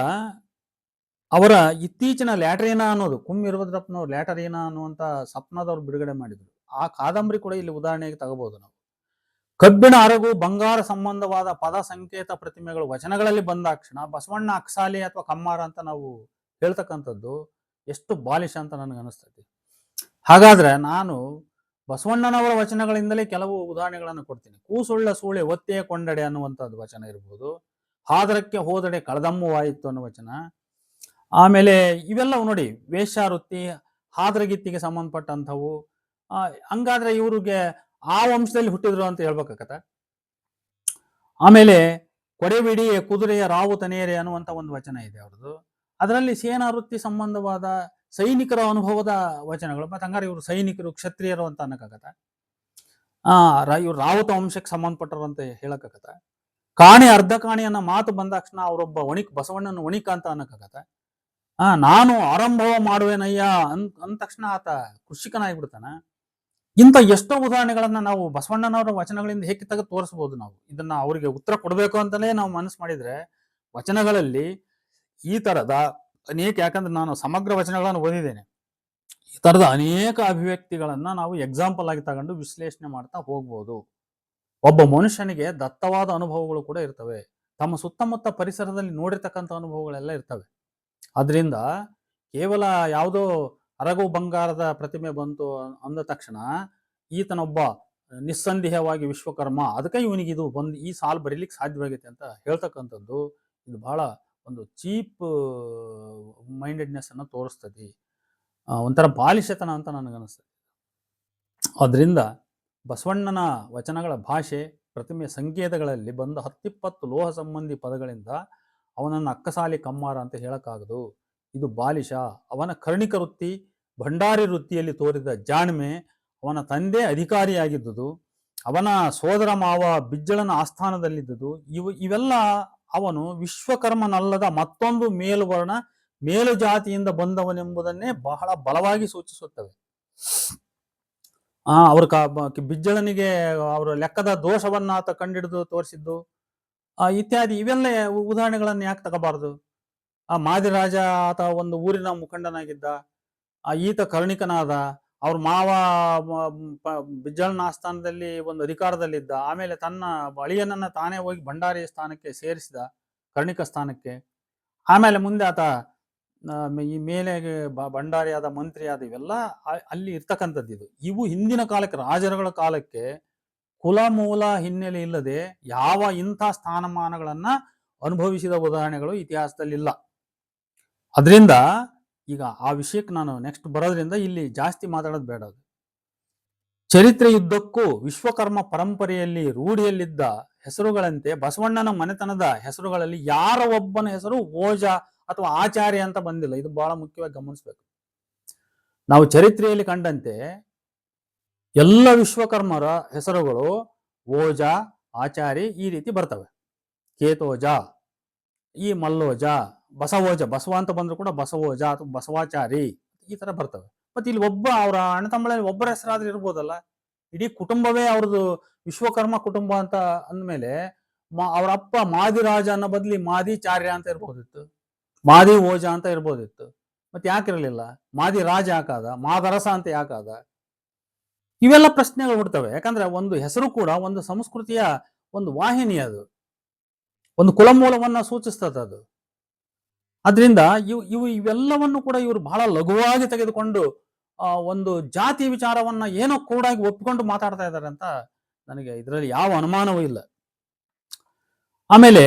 ಅವರ ಇತ್ತೀಚಿನ ಲ್ಯಾಟರೀನಾ ಅನ್ನೋದು, ವೀರಭದ್ರಪ್ಪನವರು ಲ್ಯಾಟರೀನಾ ಅನ್ನುವಂಥ ಸಪ್ನದವ್ರು ಬಿಡುಗಡೆ ಮಾಡಿದ್ರು, ಆ ಕಾದಂಬರಿ ಕೂಡ ಇಲ್ಲಿ ಉದಾಹರಣೆಗೆ ತಗೋಬಹುದು ನಾವು. ಕಬ್ಬಿಣ ಅರಗು ಬಂಗಾರ ಸಂಬಂಧವಾದ ಪದ ಸಂಕೇತ ಪ್ರತಿಮೆಗಳು ವಚನಗಳಲ್ಲಿ ಬಂದಾಕ್ಷಣ ಬಸವಣ್ಣ ಅಕ್ಸಾಲಿ ಅಥವಾ ಕಮ್ಮಾರ ಅಂತ ನಾವು ಹೇಳ್ತಕ್ಕಂಥದ್ದು ಎಷ್ಟು ಬಾಲಿಶ ಅಂತ ನನಗೆ ಅನಿಸ್ತೈತಿ. ಹಾಗಾದ್ರೆ ನಾನು ಬಸವಣ್ಣನವರ ವಚನಗಳಿಂದಲೇ ಕೆಲವು ಉದಾಹರಣೆಗಳನ್ನು ಕೊಡ್ತೀನಿ. ಕೂಸುಳ್ಳ ಸೂಳೆ ಒತ್ತೇ ಕೊಂಡಡೆ ಅನ್ನುವಂಥದ್ದು ವಚನ ಇರ್ಬೋದು, ಹಾದರಕ್ಕೆ ಹೋದಡೆ ಕಳದಮ್ಮವಾಯಿತು ಅನ್ನೋ ವಚನ. ಆಮೇಲೆ ಇವೆಲ್ಲವು ನೋಡಿ, ವೇಶ್ಯಾವೃತ್ತಿ, ಹಾದರಗಿತ್ತಿಗೆ ಸಂಬಂಧಪಟ್ಟಂಥವು. ಹಂಗಾದ್ರೆ ಇವ್ರಿಗೆ ಆ ವಂಶದಲ್ಲಿ ಹುಟ್ಟಿದ್ರು ಅಂತ ಹೇಳ್ಬೇಕಾಗತ್ತ. ಆಮೇಲೆ ಕೊಡೆಬಿಡಿ ಕುದುರೆಯ ರಾವು ತನೇರೆ ಅನ್ನುವಂಥ ಒಂದು ವಚನ ಇದೆ ಅವ್ರದ್ದು. ಅದರಲ್ಲಿ ಸೇನಾ ವೃತ್ತಿ ಸಂಬಂಧವಾದ ಸೈನಿಕರ ಅನುಭವದ ವಚನಗಳು. ಮತ್ತೆ ಹಂಗಾರೆ ಇವರು ಸೈನಿಕರು, ಕ್ಷತ್ರಿಯರು ಅಂತ ಅನ್ನಕ್ಕಾಗತ್ತ? ಇವ್ರು ರಾವುತ ವಂಶಕ್ಕೆ ಸಂಬಂಧಪಟ್ಟರು ಅಂತ ಹೇಳಕ್ಕಾಗತ್ತ? ಕಾಣೆ ಅರ್ಧ ಕಾಣೆ ಅನ್ನೋ ಮಾತು ಬಂದಾಕ್ಷಣ ಅವರೊಬ್ಬ ಬಸವಣ್ಣನ ವಣಿಕ ಅಂತ ಅನ್ನಕ್ಕಾಗತ್ತ? ನಾನು ಆರಂಭವ ಮಾಡುವೇನಯ್ಯ ಅಂದ ತಕ್ಷಣ ಆತ ಕೃಷಿಕನಾಗ್ಬಿಡ್ತಾನ. ಇಂಥ ಎಷ್ಟೋ ಉದಾಹರಣೆಗಳನ್ನ ನಾವು ಬಸವಣ್ಣನವರ ವಚನಗಳಿಂದ ಹೇಗೆ ತೆಗೆದು ತೋರಿಸ್ಬೋದು. ನಾವು ಇದನ್ನ ಅವರಿಗೆ ಉತ್ತರ ಕೊಡಬೇಕು ಅಂತಲೇ ನಾವು ಮನಸ್ಸು ಮಾಡಿದ್ರೆ ವಚನಗಳಲ್ಲಿ ಈ ತರದ ಅನೇಕ, ಯಾಕಂದ್ರೆ ನಾನು ಸಮಗ್ರ ವಚನಗಳನ್ನು ಓದಿದ್ದೇನೆ, ಈ ತರದ ಅನೇಕ ಅಭಿವ್ಯಕ್ತಿಗಳನ್ನ ನಾವು ಎಕ್ಸಾಂಪಲ್ ಆಗಿ ತಗೊಂಡು ವಿಶ್ಲೇಷಣೆ ಮಾಡ್ತಾ ಹೋಗ್ಬೋದು. ಒಬ್ಬ ಮನುಷ್ಯನಿಗೆ ದತ್ತವಾದ ಅನುಭವಗಳು ಕೂಡ ಇರ್ತವೆ, ತಮ್ಮ ಸುತ್ತಮುತ್ತ ಪರಿಸರದಲ್ಲಿ ನೋಡಿರ್ತಕ್ಕಂಥ ಅನುಭವಗಳೆಲ್ಲ ಇರ್ತವೆ. ಅದರಿಂದ ಕೇವಲ ಯಾವುದೋ ಅರಗು ಬಂಗಾರದ ಪ್ರತಿಮೆ ಬಂತು ಅಂದ ತಕ್ಷಣ ಈತನೊಬ್ಬ ನಿಸ್ಸಂದೇಹವಾಗಿ ವಿಶ್ವಕರ್ಮ, ಅದಕ್ಕೆ ಇವನಿಗೆ ಇದು ಬಂದು ಈ ಸಾಲು ಬರೀಲಿಕ್ಕೆ ಸಾಧ್ಯವಾಗೈತೆ ಅಂತ ಹೇಳ್ತಕ್ಕಂಥದ್ದು ಇದು ಬಹಳ ಒಂದು ಚೀಪ್ ಮೈಂಡೆಡ್ನೆಸ್ ಅನ್ನು ತೋರಿಸ್ತದೆ, ಒಂಥರ ಬಾಲಿಶತನ ಅಂತ ನನಗನ್ನಿಸ್ತದೆ. ಅದರಿಂದ ಬಸವಣ್ಣನ ವಚನಗಳ ಭಾಷೆ, ಪ್ರತಿಮೆ ಸಂಕೇತಗಳಲ್ಲಿ ಬಂದ 10-20 ಲೋಹ ಸಂಬಂಧಿ ಪದಗಳಿಂದ ಅವನನ್ನು ಅಕ್ಕಸಾಲಿ ಕಮ್ಮಾರ ಅಂತ ಹೇಳಕ್ಕಾಗದು. ಇದು ಬಾಲಿಶ. ಅವನ ಕರ್ಣಿಕ ವೃತ್ತಿ, ಭಂಡಾರಿ ವೃತ್ತಿಯಲ್ಲಿ ತೋರಿದ ಜಾಣ್ಮೆ, ಅವನ ತಂದೆ ಅಧಿಕಾರಿಯಾಗಿದ್ದುದು, ಅವನ ಸೋದರ ಮಾವ ಬಿಜ್ಜಳನ ಆಸ್ಥಾನದಲ್ಲಿದ್ದುದು, ಇವೆಲ್ಲ ಅವನು ವಿಶ್ವಕರ್ಮನಲ್ಲದ ಮತ್ತೊಂದು ಮೇಲುವರ್ಣ, ಮೇಲು ಜಾತಿಯಿಂದ ಬಂದವನೆಂಬುದನ್ನೇ ಬಹಳ ಬಲವಾಗಿ ಸೂಚಿಸುತ್ತವೆ. ಅವ್ರ ಬಿಜ್ಜಳನಿಗೆ ಅವರ ಲೆಕ್ಕದ ದೋಷವನ್ನ ಆತ ಕಂಡಿಡಿದು ತೋರಿಸಿದ್ದು, ಇತ್ಯಾದಿ ಇವೆಲ್ಲ ಉದಾಹರಣೆಗಳನ್ನು ಯಾಕೆ ತಗೋಬಾರ್ದು? ಆ ಮಾದಿರಾಜ ಆತ ಒಂದು ಊರಿನ ಮುಖಂಡನಾಗಿದ್ದ, ಈತ ಕರ್ಣಿಕನಾದ, ಅವ್ರ ಮಾವ ಬಿಜ್ಜಳನ ಆಸ್ಥಾನದಲ್ಲಿ ಒಂದು ಅಧಿಕಾರದಲ್ಲಿದ್ದ, ಆಮೇಲೆ ತನ್ನ ಅಳಿಯನನ್ನ ತಾನೇ ಹೋಗಿ ಭಂಡಾರಿ ಸ್ಥಾನಕ್ಕೆ ಸೇರಿಸಿದ, ಕರ್ಣಿಕ ಸ್ಥಾನಕ್ಕೆ. ಆಮೇಲೆ ಮುಂದೆ ಆತ ಈ ಮೇಲೆ ಭಂಡಾರಿಯಾದ, ಮಂತ್ರಿಯಾದ, ಇವೆಲ್ಲ ಅಲ್ಲಿ ಇರ್ತಕ್ಕಂಥದ್ದು. ಇವು ಹಿಂದಿನ ಕಾಲಕ್ಕೆ, ರಾಜರುಗಳ ಕಾಲಕ್ಕೆ ಕುಲ ಮೂಲ ಹಿನ್ನೆಲೆ ಇಲ್ಲದೆ ಯಾವ ಇಂಥ ಸ್ಥಾನಮಾನಗಳನ್ನ ಅನುಭವಿಸಿದ ಉದಾಹರಣೆಗಳು ಇತಿಹಾಸದಲ್ಲಿಲ್ಲ. ಅದರಿಂದ ಈಗ ಆ ವಿಷಯಕ್ಕೆ ನಾನು ನೆಕ್ಸ್ಟ್ ಬರೋದ್ರಿಂದ ಇಲ್ಲಿ ಜಾಸ್ತಿ ಮಾತಾಡೋದು ಬೇಡ. ಚರಿತ್ರೆಯುದ್ದಕ್ಕೂ ವಿಶ್ವಕರ್ಮ ಪರಂಪರೆಯಲ್ಲಿ ರೂಢಿಯಲ್ಲಿದ್ದ ಹೆಸರುಗಳಂತೆ ಬಸವಣ್ಣನ ಮನೆತನದ ಹೆಸರುಗಳಲ್ಲಿ ಯಾರ ಒಬ್ಬನ ಹೆಸರು ಓಜ ಅಥವಾ ಆಚಾರ್ಯ ಅಂತ ಬಂದಿಲ್ಲ. ಇದು ಬಹಳ ಮುಖ್ಯವಾಗಿ ಗಮನಿಸ್ಬೇಕು. ನಾವು ಚರಿತ್ರೆಯಲ್ಲಿ ಕಂಡಂತೆ ಎಲ್ಲ ವಿಶ್ವಕರ್ಮರ ಹೆಸರುಗಳು ಓಜ, ಆಚಾರಿ ಈ ರೀತಿ ಬರ್ತವೆ. ಕೇತೋಜ, ಈ ಮಲ್ಲೋಜ, ಬಸವೋಜ, ಬಸವ ಅಂತ ಬಂದ್ರು ಕೂಡ ಬಸವೋಜ ಅಥವಾ ಬಸವಾಚಾರಿ ಈ ತರ ಬರ್ತವೆ. ಮತ್ತೆ ಇಲ್ಲಿ ಒಬ್ಬ ಅವರ ಅಣ್ಣ ತಮ್ಮಗಳಲ್ಲಿ ಒಬ್ಬರ ಹೆಸರಾದ್ರೂ ಇರ್ಬೋದಲ್ಲ. ಇಡೀ ಕುಟುಂಬವೇ ಅವ್ರದ್ದು ವಿಶ್ವಕರ್ಮ ಕುಟುಂಬ ಅಂತ ಅಂದ್ಮೇಲೆ ಅವ್ರ ಅಪ್ಪ ಮಾದಿರಾಜ ಅನ್ನೋ ಬದ್ಲಿ ಮಾದಿಚಾರ್ಯ ಅಂತ ಇರ್ಬೋದಿತ್ತು, ಮಾದಿ ಓಜ ಅಂತ ಇರ್ಬೋದಿತ್ತು. ಮತ್ತೆ ಯಾಕಿರಲಿಲ್ಲ? ಮಾದಿ ರಾಜ ಯಾಕಾದ, ಮಾದರಸ ಅಂತ ಯಾಕಾದ? ಇವೆಲ್ಲ ಪ್ರಶ್ನೆಗಳು ಹುಡ್ತವೆ. ಯಾಕಂದ್ರೆ ಒಂದು ಹೆಸರು ಕೂಡ ಒಂದು ಸಂಸ್ಕೃತಿಯ ಒಂದು ವಾಹಿನಿ, ಅದು ಒಂದು ಕುಲಮೂಲವನ್ನ ಸೂಚಿಸ್ತದೆ ಅದು. ಅದರಿಂದ ಇವೆಲ್ಲವನ್ನು ಕೂಡ ಇವರು ಬಹಳ ಲಘುವಾಗಿ ತೆಗೆದುಕೊಂಡು ಒಂದು ಜಾತಿ ವಿಚಾರವನ್ನ ಏನೋ ಕೂಡಾಗಿ ಒಪ್ಪಿಕೊಂಡು ಮಾತಾಡ್ತಾ ಇದ್ದಾರೆ ಅಂತ ನನಗೆ ಇದರಲ್ಲಿ ಯಾವ ಅನುಮಾನವೂ ಇಲ್ಲ. ಆಮೇಲೆ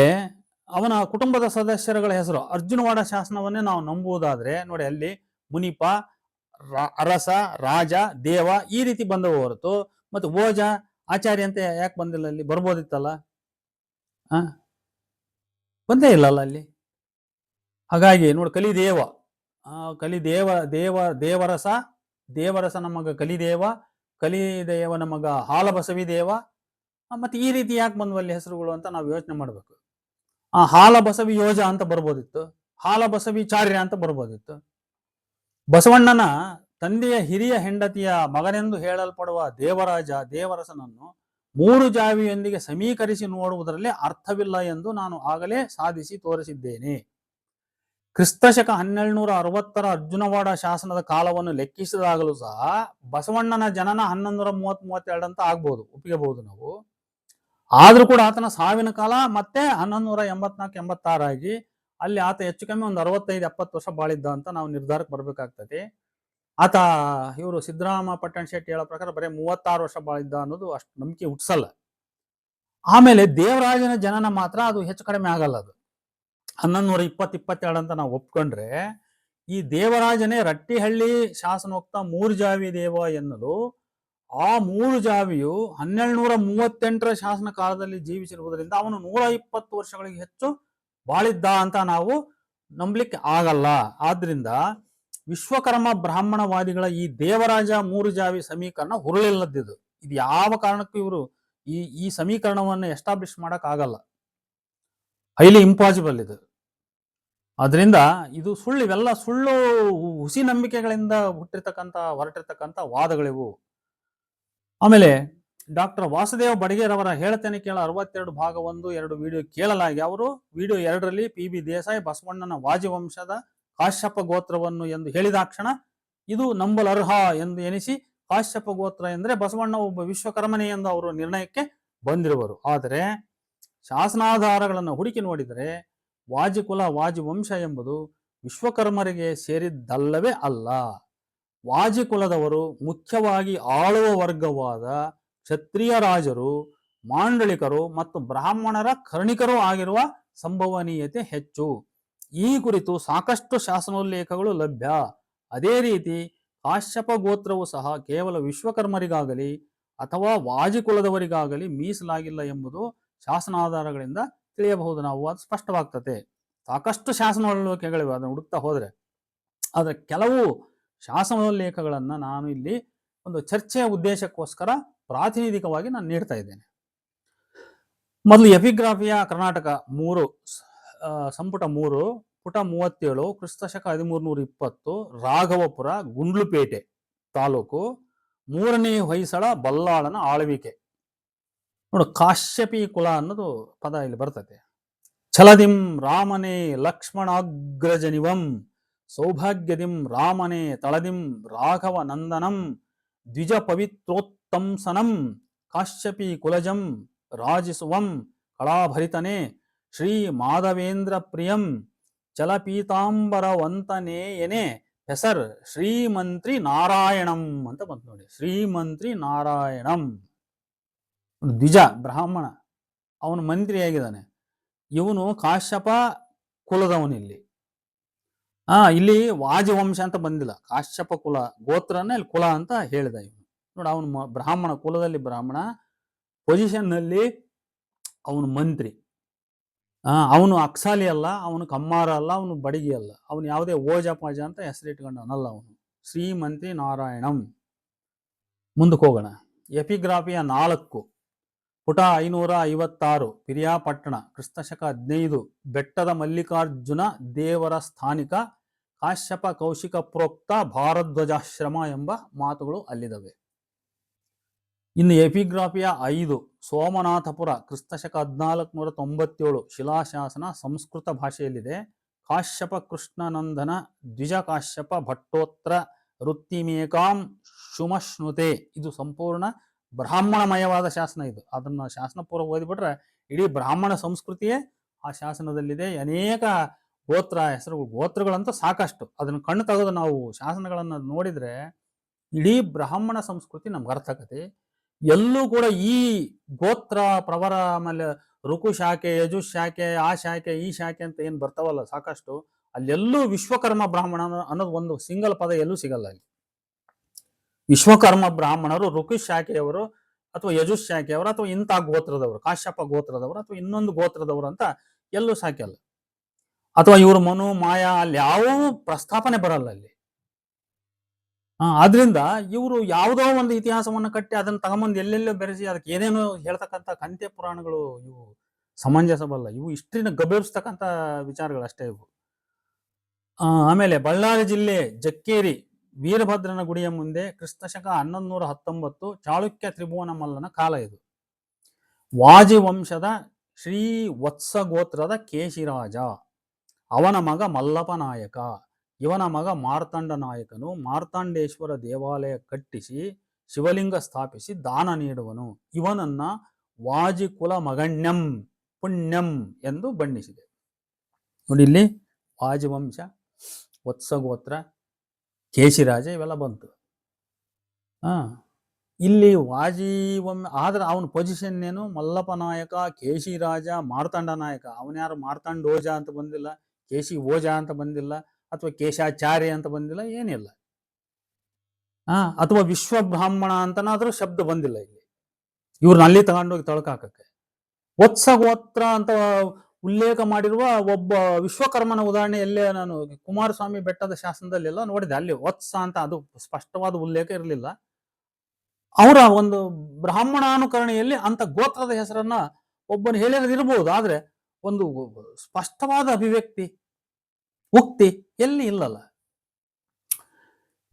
ಅವನ ಕುಟುಂಬದ ಸದಸ್ಯರುಗಳ ಹೆಸರು ಅರ್ಜುನವಾಡ ಶಾಸನವನ್ನೇ ನಾವು ನಂಬುವುದಾದ್ರೆ ನೋಡಿ, ಅಲ್ಲಿ ಮುನಿಪ, ಅರಸ, ರಾಜ, ದೇವ ಈ ರೀತಿ ಬಂದವು ಹೊರತು ಮತ್ತೆ ಓಜ, ಆಚಾರ್ಯ ಅಂತ ಯಾಕೆ ಬಂದಿಲ್ಲ? ಅಲ್ಲಿ ಬರ್ಬೋದಿತ್ತಲ್ಲ, ಬಂದೇ ಇಲ್ಲಲ್ಲ ಅಲ್ಲಿ. ಹಾಗಾಗಿ ನೋಡಿ, ಕಲಿದೇವ, ದೇವರಸ, ದೇವರಸನ ಮಗ ಕಲಿದೇವ, ಕಲಿದೇವನ ಮಗ ಹಾಲಬಸವಿ ದೇವ. ಮತ್ತೆ ಈ ರೀತಿ ಯಾಕೆ ಬಂದ್ವಲ್ಲಿ ಹೆಸರುಗಳು ಅಂತ ನಾವು ಯೋಚನೆ ಮಾಡ್ಬೇಕು. ಹಾಲಬಸವಿ ಯೋಜ ಅಂತ ಬರ್ಬೋದಿತ್ತು, ಹಾಲಬಸವಿ ಚಾರ್ಯ ಅಂತ ಬರ್ಬೋದಿತ್ತು. ಬಸವಣ್ಣನ ತಂದೆಯ ಹಿರಿಯ ಹೆಂಡತಿಯ ಮಗನೆಂದು ಹೇಳಲ್ಪಡುವ ದೇವರಾಜ ದೇವರಸನನ್ನು 3 ಜಾವಿಯೊಂದಿಗೆ ಸಮೀಕರಿಸಿ ನೋಡುವುದರಲ್ಲಿ ಅರ್ಥವಿಲ್ಲ ಎಂದು ನಾನು ಆಗಲೇ ಸಾಧಿಸಿ ತೋರಿಸಿದ್ದೇನೆ. ಕ್ರಿಸ್ತಶಕ 1260 ಅರ್ಜುನವಾಡ ಶಾಸನದ ಕಾಲವನ್ನು ಲೆಕ್ಕಿಸಿದಾಗಲೂ ಸಹ ಬಸವಣ್ಣನ ಜನನ 1130-32 ಅಂತ ಆಗ್ಬೋದು, ಒಪ್ಪಿಗೆಬಹುದು ನಾವು. ಆದ್ರೂ ಕೂಡ ಆತನ ಸಾವಿನ ಕಾಲ ಮತ್ತೆ 1184-86 ಆಗಿ ಅಲ್ಲಿ ಆತ ಹೆಚ್ಚು ಕಮ್ಮಿ ಒಂದು 65-70 ವರ್ಷ ಬಾಳಿದ್ದ ಅಂತ ನಾವು ನಿರ್ಧಾರಕ್ಕೆ ಬರ್ಬೇಕಾಗ್ತದೆ. ಆತ ಇವರು ಸಿದ್ದರಾಮ ಪಟ್ಟಣ ಶೆಟ್ಟಿ ಹೇಳೋ ಪ್ರಕಾರ ಬರೀ 36 ವರ್ಷ ಬಾಳಿದ್ದ ಅನ್ನೋದು ಅಷ್ಟು ನಂಬಿಕೆ ಹುಟ್ಟಿಸಲ್ಲ. ಆಮೇಲೆ ದೇವರಾಜನ ಜನನ ಮಾತ್ರ ಅದು ಹೆಚ್ಚು ಕಡಿಮೆ ಆಗಲ್ಲ, ಅದು 1120-22 ಅಂತ ನಾವು ಒಪ್ಕೊಂಡ್ರೆ ಈ ದೇವರಾಜನೇ ರಟ್ಟಿಹಳ್ಳಿ ಶಾಸನೋಕ್ತ 3 ಜಾವಿ ದೇವ ಎನ್ನಲು ಆ 3 ಜಾವಿಯು 1238 ಶಾಸನ ಕಾಲದಲ್ಲಿ ಜೀವಿಸಿರುವುದರಿಂದ ಅವನು 120 ವರ್ಷಗಳಿಗೆ ಹೆಚ್ಚು ಬಾಳಿದ್ದ ಅಂತ ನಾವು ನಂಬಲಿಕ್ಕೆ ಆಗಲ್ಲ. ಆದ್ರಿಂದ ವಿಶ್ವಕರ್ಮ ಬ್ರಾಹ್ಮಣವಾದಿಗಳ ಈ ದೇವರಾಜ 3 ಜಾವಿ ಸಮೀಕರಣ ಹುರುಳಿಲ್ಲದ್ದು. ಇದು ಯಾವ ಕಾರಣಕ್ಕೂ ಇವರು ಈ ಸಮೀಕರಣವನ್ನು ಎಸ್ಟಾಬ್ಲಿಷ್ ಮಾಡಕ್ ಆಗಲ್ಲ, ಹೈಲಿ ಇಂಪಾಸಿಬಲ್ ಇದು. ಅದರಿಂದ ಇದು ಸುಳ್ಳು, ಇವೆಲ್ಲ ಸುಳ್ಳು ಹುಸಿ ನಂಬಿಕೆಗಳಿಂದ ಹೊರಟಿರ್ತಕ್ಕಂಥ ವಾದಗಳಿವು. ಆಮೇಲೆ ಡಾಕ್ಟರ್ ವಾಸುದೇವ ಬಡಿಗೇರವರ ಹೇಳತೇನೆ ಕೇಳ 62 ಭಾಗ 1-2 ವಿಡಿಯೋ ಕೇಳಲಾಗಿ ಅವರು ವಿಡಿಯೋ 2ರಲ್ಲಿ PB ದೇಸಾಯಿ ಬಸವಣ್ಣನ ವಾಜಿವಂಶದ ಕಾಶ್ಯಪ ಗೋತ್ರವನ್ನು ಎಂದು ಹೇಳಿದಾಕ್ಷಣ ಇದು ನಂಬಲರ್ಹ ಎಂದು ಎನಿಸಿ ಕಾಶ್ಯಪ ಗೋತ್ರ ಎಂದರೆ ಬಸವಣ್ಣ ಒಬ್ಬ ವಿಶ್ವಕರ್ಮನೇ ಎಂದು ಅವರು ನಿರ್ಣಯಕ್ಕೆ ಬಂದಿರುವರು. ಆದರೆ ಶಾಸನಾಧಾರಗಳನ್ನು ಹುಡುಕಿ ನೋಡಿದರೆ ವಾಜಿಕುಲ ವಾಜಿವಂಶ ಎಂಬುದು ವಿಶ್ವಕರ್ಮರಿಗೆ ಸೇರಿದ್ದಲ್ಲವೇ ಅಲ್ಲ. ವಾಜಿಕುಲದವರು ಮುಖ್ಯವಾಗಿ ಆಳುವ ವರ್ಗವಾದ ಕ್ಷತ್ರಿಯ ರಾಜರು, ಮಾಂಡಳಿಕರು ಮತ್ತು ಬ್ರಾಹ್ಮಣರ ಕರ್ಣಿಕರು ಆಗಿರುವ ಸಂಭವನೀಯತೆ ಹೆಚ್ಚು. ಈ ಕುರಿತು ಸಾಕಷ್ಟು ಶಾಸನೋಲ್ಲೇಖಗಳು ಲಭ್ಯ. ಅದೇ ರೀತಿ ಕಾಶ್ಯಪ ಗೋತ್ರವು ಸಹ ಕೇವಲ ವಿಶ್ವಕರ್ಮರಿಗಾಗಲಿ ಅಥವಾ ವಾಜಿಕುಲದವರಿಗಾಗಲಿ ಮೀಸಲಾಗಿಲ್ಲ ಎಂಬುದು ಶಾಸನಾಧಾರಗಳಿಂದ ತಿಳಿಯಬಹುದು. ನಾವು ಅದು ಸ್ಪಷ್ಟವಾಗ್ತದೆ. ಸಾಕಷ್ಟು ಶಾಸನೋಲ್ಲೇಖಗಳಿವೆ, ಅದನ್ನು ಹುಡುಕ್ತಾ ಹೋದ್ರೆ. ಆದರೆ ಕೆಲವು ಶಾಸನೋಲ್ಲೇಖಗಳನ್ನು ನಾನು ಇಲ್ಲಿ ಒಂದು ಚರ್ಚೆಯ ಉದ್ದೇಶಕ್ಕೋಸ್ಕರ ಪ್ರಾತಿನಿಧಿಕವಾಗಿ ನಾನು ನೀಡ್ತಾ ಇದ್ದೇನೆ. ಮೊದಲು ಎಪಿಗ್ರಾಫಿಯಾ ಕರ್ನಾಟಕ 3 ಸಂಪುಟ 3 ಪುಟ 37 ಕ್ರಿಸ್ತಶಕ 1320 ರಾಘವಪುರ ಗುಂಡ್ಲುಪೇಟೆ ತಾಲೂಕು 3ನೇ ಹೊಯ್ಸಳ ಬಲ್ಲಾಳನ ಆಳ್ವಿಕೆ. ನೋಡು, ಕಾಶ್ಯಪಿ ಕುಲ ಅನ್ನೋದು ಪದ ಇಲ್ಲಿ ಬರ್ತದೆ. ಛಲದಿಂ ರಾಮನೇ ಲಕ್ಷ್ಮಣಾಗ್ರಜನಿವಂ ಸೌಭಾಗ್ಯದಿಂ ರಾಮನೇ ತಳದಿಂ ರಾಘವ ನಂದನಂ ದ್ವಿಜ ಪವಿತ್ರೋತ್ತಂಸನಂ ಕಾಶ್ಯಪಿ ಕುಲಜಂ ರಾಜಿಸುವಂ ಕಳಾಭರಿತನೇ ಶ್ರೀ ಮಾಧವೇಂದ್ರ ಪ್ರಿಯಂ ಚಲಪೀತಾಂಬರವಂತನೇಯನೇ ಹೆಸರ್ ಶ್ರೀಮಂತ್ರಿ ನಾರಾಯಣಂ ಅಂತ ಬಂತು ನೋಡಿ. ಶ್ರೀಮಂತ್ರಿ ನಾರಾಯಣಂ, ದ್ವಿಜ ಬ್ರಾಹ್ಮಣ, ಅವನು ಮಂತ್ರಿಯಾಗಿದ್ದಾನೆ. ಇವನು ಕಾಶ್ಯಪ ಕುಲದವನಿಲ್ಲಿ. ಇಲ್ಲಿ ವಾಜವಂಶ ಅಂತ ಬಂದಿಲ್ಲ, ಕಾಶ್ಯಪ ಕುಲ ಗೋತ್ರನೇ ಇಲ್ಲಿ ಕುಲ ಅಂತ ಹೇಳಿದ ಇವನು. ನೋಡಿ, ಅವನು ಬ್ರಾಹ್ಮಣ ಕುಲದಲ್ಲಿ ಬ್ರಾಹ್ಮಣ, ಪೊಸಿಷನ್ನಲ್ಲಿ ಅವನು ಮಂತ್ರಿ. ಅವನು ಅಕ್ಸಾಲಿ ಅಲ್ಲ, ಅವನು ಕಮ್ಮಾರ ಅಲ್ಲ, ಅವನು ಬಡಗಿ ಅಲ್ಲ, ಅವನು ಯಾವುದೇ ಓಜ ಪಾಜ ಅಂತ ಹೆಸರಿಟ್ಕೊಂಡವನಲ್ಲ. ಅವನು ಶ್ರೀಮಂತ್ರಿ ನಾರಾಯಣಂ. ಮುಂದಕ್ಕೆ ಹೋಗೋಣ. ಎಪಿಗ್ರಾಫಿಯ 4, ಪುಟ 556, ಪಿರಿಯಾಪಟ್ಟಣ, ಕ್ರಿಸ್ತಶಕ 15, ಬೆಟ್ಟದ ಮಲ್ಲಿಕಾರ್ಜುನ ದೇವರ ಸ್ಥಾನಿಕ ಕಾಶ್ಯಪ ಕೌಶಿಕ ಪ್ರೋಕ್ತ ಭಾರದ್ವಾಜಾಶ್ರಮ ಎಂಬ ಮಾತುಗಳು ಅಲ್ಲಿದ್ದಾವೆ. ಇನ್ನು ಎಪಿಗ್ರಾಫಿಯ 5, ಸೋಮನಾಥಪುರ, ಕ್ರಿಸ್ತಶಕ 1497, ಶಿಲಾಶಾಸನ, ಸಂಸ್ಕೃತ ಭಾಷೆಯಲ್ಲಿದೆ. ಕಾಶ್ಯಪ ಕೃಷ್ಣನಂದನ ದ್ವಿಜ ಕಾಶ್ಯಪ ಭಟ್ಟೋತ್ರ ವೃತ್ತಿಮೇಕಾಂ ಶುಮಶ್ನುತೆ. ಇದು ಸಂಪೂರ್ಣ ಬ್ರಾಹ್ಮಣಮಯವಾದ ಶಾಸನ ಇದು. ಅದನ್ನ ಶಾಸನ ಪೂರ್ವ ಓದಿಬಿಟ್ರೆ ಇಡೀ ಬ್ರಾಹ್ಮಣ ಸಂಸ್ಕೃತಿಯೇ ಆ ಶಾಸನದಲ್ಲಿದೆ. ಅನೇಕ ಗೋತ್ರ ಹೆಸರುಗಳು, ಗೋತ್ರಗಳಂತೂ ಸಾಕಷ್ಟು. ಅದನ್ನು ಕಣ್ಣು ತೆಗೆದು ನಾವು ಶಾಸನಗಳನ್ನು ನೋಡಿದ್ರೆ ಇಡೀ ಬ್ರಾಹ್ಮಣ ಸಂಸ್ಕೃತಿ ನಮ್ಗೆ ಅರ್ಥ ಆಗತ್ತೆ. ಎಲ್ಲೂ ಕೂಡ ಈ ಗೋತ್ರ ಪ್ರವರ, ಆಮೇಲೆ ಋಕು ಶಾಖೆ, ಯಜುಶ್ ಶಾಖೆ, ಆ ಶಾಖೆ, ಈ ಶಾಖೆ ಅಂತ ಏನು ಬರ್ತಾವಲ್ಲ ಸಾಕಷ್ಟು, ಅಲ್ಲೆಲ್ಲೂ ವಿಶ್ವಕರ್ಮ ಬ್ರಾಹ್ಮಣ ಅನ್ನೋದು ಒಂದು ಸಿಂಗಲ್ ಪದ ಎಲ್ಲೂ ಸಿಗಲ್ಲ. ಅಲ್ಲಿ ವಿಶ್ವಕರ್ಮ ಬ್ರಾಹ್ಮಣರು ಋಕು ಶಾಖೆಯವರು ಅಥವಾ ಯಜುಶ್ ಶಾಖೆಯವರು ಅಥವಾ ಇಂಥ ಗೋತ್ರದವರು, ಕಾಶ್ಯಪ ಗೋತ್ರದವರು ಅಥವಾ ಇನ್ನೊಂದು ಗೋತ್ರದವರು ಅಂತ ಎಲ್ಲೂ ಸಾಕ್ಯಲ್ಲ. ಅಥವಾ ಇವರು ಮನು ಮಾಯಾ ಅಲ್ಲಿ ಯಾವ ಪ್ರಸ್ತಾಪನೆ ಬರಲ್ಲ ಅಲ್ಲಿ. ಆದ್ರಿಂದ ಇವರು ಯಾವುದೋ ಒಂದು ಇತಿಹಾಸವನ್ನು ಕಟ್ಟಿ ಅದನ್ನು ತಗೊಂಬಂದು ಎಲ್ಲೆಲ್ಲೋ ಬೆರೆಸಿ ಅದಕ್ಕೆ ಏನೇನೋ ಹೇಳ್ತಕ್ಕಂಥ ಕಂತೆ ಪುರಾಣಗಳು ಇವು ಸಮಂಜಸವಲ್ಲ. ಇವು ಹಿಸ್ಟ್ರಿನ ಗಬೆರಿಸ್ತಕ್ಕಂಥ ವಿಚಾರಗಳು ಅಷ್ಟೇ ಇವು. ಆಮೇಲೆ ಬಳ್ಳಾರಿ ಜಿಲ್ಲೆ ಜಕ್ಕೇರಿ ವೀರಭದ್ರನ ಗುಡಿಯ ಮುಂದೆ ಕ್ರಿಸ್ತಶಕ 1119 ಚಾಳುಕ್ಯ ತ್ರಿಭುವನ ಮಲ್ಲನ ಕಾಲ ಇದು. ವಾಜಿವಂಶದ ಶ್ರೀ ವತ್ಸ ಗೋತ್ರದ ಕೇಶಿರಾಜ, ಅವನ ಮಗ ಮಲ್ಲಪ ನಾಯಕ, ಇವನ ಮಗ ಮಾರ್ತಾಂಡ ನಾಯಕನು ಮಾರ್ತಾಂಡೇಶ್ವರ ದೇವಾಲಯ ಕಟ್ಟಿಸಿ ಶಿವಲಿಂಗ ಸ್ಥಾಪಿಸಿ ದಾನ ನೀಡುವನು. ಇವನನ್ನ ವಾಜಿಕುಲ ಮಗಣ್ಯಂ ಪುಣ್ಯಂ ಎಂದು ಬಣ್ಣಿಸಿದೆ. ನೋಡಿ, ಇಲ್ಲಿ ವಾಜಿವಂಶ, ವತ್ಸಗೋತ್ರ, ಕೇಶಿರಾಜ ಇವೆಲ್ಲ ಬಂತು. ಇಲ್ಲಿ ಆದ್ರೆ ಅವನ ಪೊಸಿಷನ್ ಏನು? ಮಲ್ಲಪ ನಾಯಕ, ಕೇಶಿರಾಜ, ಮಾರ್ತಾಂಡ ನಾಯಕ. ಅವನ್ಯಾರು ಮಾರ್ತಾಂಡೋಜ ಅಂತ ಬಂದಿಲ್ಲ, ಕೇಶಿ ಓಜ ಅಂತ ಬಂದಿಲ್ಲ, ಅಥವಾ ಕೇಶಾಚಾರ್ಯ ಅಂತ ಬಂದಿಲ್ಲ, ಏನಿಲ್ಲ. ಅಥವಾ ವಿಶ್ವ ಬ್ರಾಹ್ಮಣ ಅಂತನಾದ್ರೂ ಶಬ್ದ ಬಂದಿಲ್ಲ ಇಲ್ಲಿ. ಇವ್ರನ್ನ ಅಲ್ಲಿ ತಗೊಂಡೋಗಿ ತಳಕಾಕಕ್ಕೆ ವತ್ಸಗೋತ್ರ ಅಂತ ಉಲ್ಲೇಖ ಮಾಡಿರುವ ಒಬ್ಬ ವಿಶ್ವಕರ್ಮನ ಉದಾಹರಣೆ ಎಲ್ಲೇ ನಾನು ಕುಮಾರಸ್ವಾಮಿ ಬೆಟ್ಟದ ಶಾಸನದಲ್ಲೆಲ್ಲ ನೋಡಿದೆ. ಅಲ್ಲಿ ವತ್ಸ ಅಂತ ಅದು ಸ್ಪಷ್ಟವಾದ ಉಲ್ಲೇಖ ಇರಲಿಲ್ಲ. ಅವರ ಒಂದು ಬ್ರಾಹ್ಮಣಾನುಕರಣೆಯಲ್ಲಿ ಅಂತ ಗೋತ್ರದ ಹೆಸರನ್ನ ಒಬ್ಬನು ಹೇಳಿರೋದಿರ್ಬೋದು, ಆದ್ರೆ ಒಂದು ಸ್ಪಷ್ಟವಾದ ಅಭಿವ್ಯಕ್ತಿ ಉಕ್ತಿ ಎಲ್ಲಿ ಇಲ್ಲಲ್ಲ.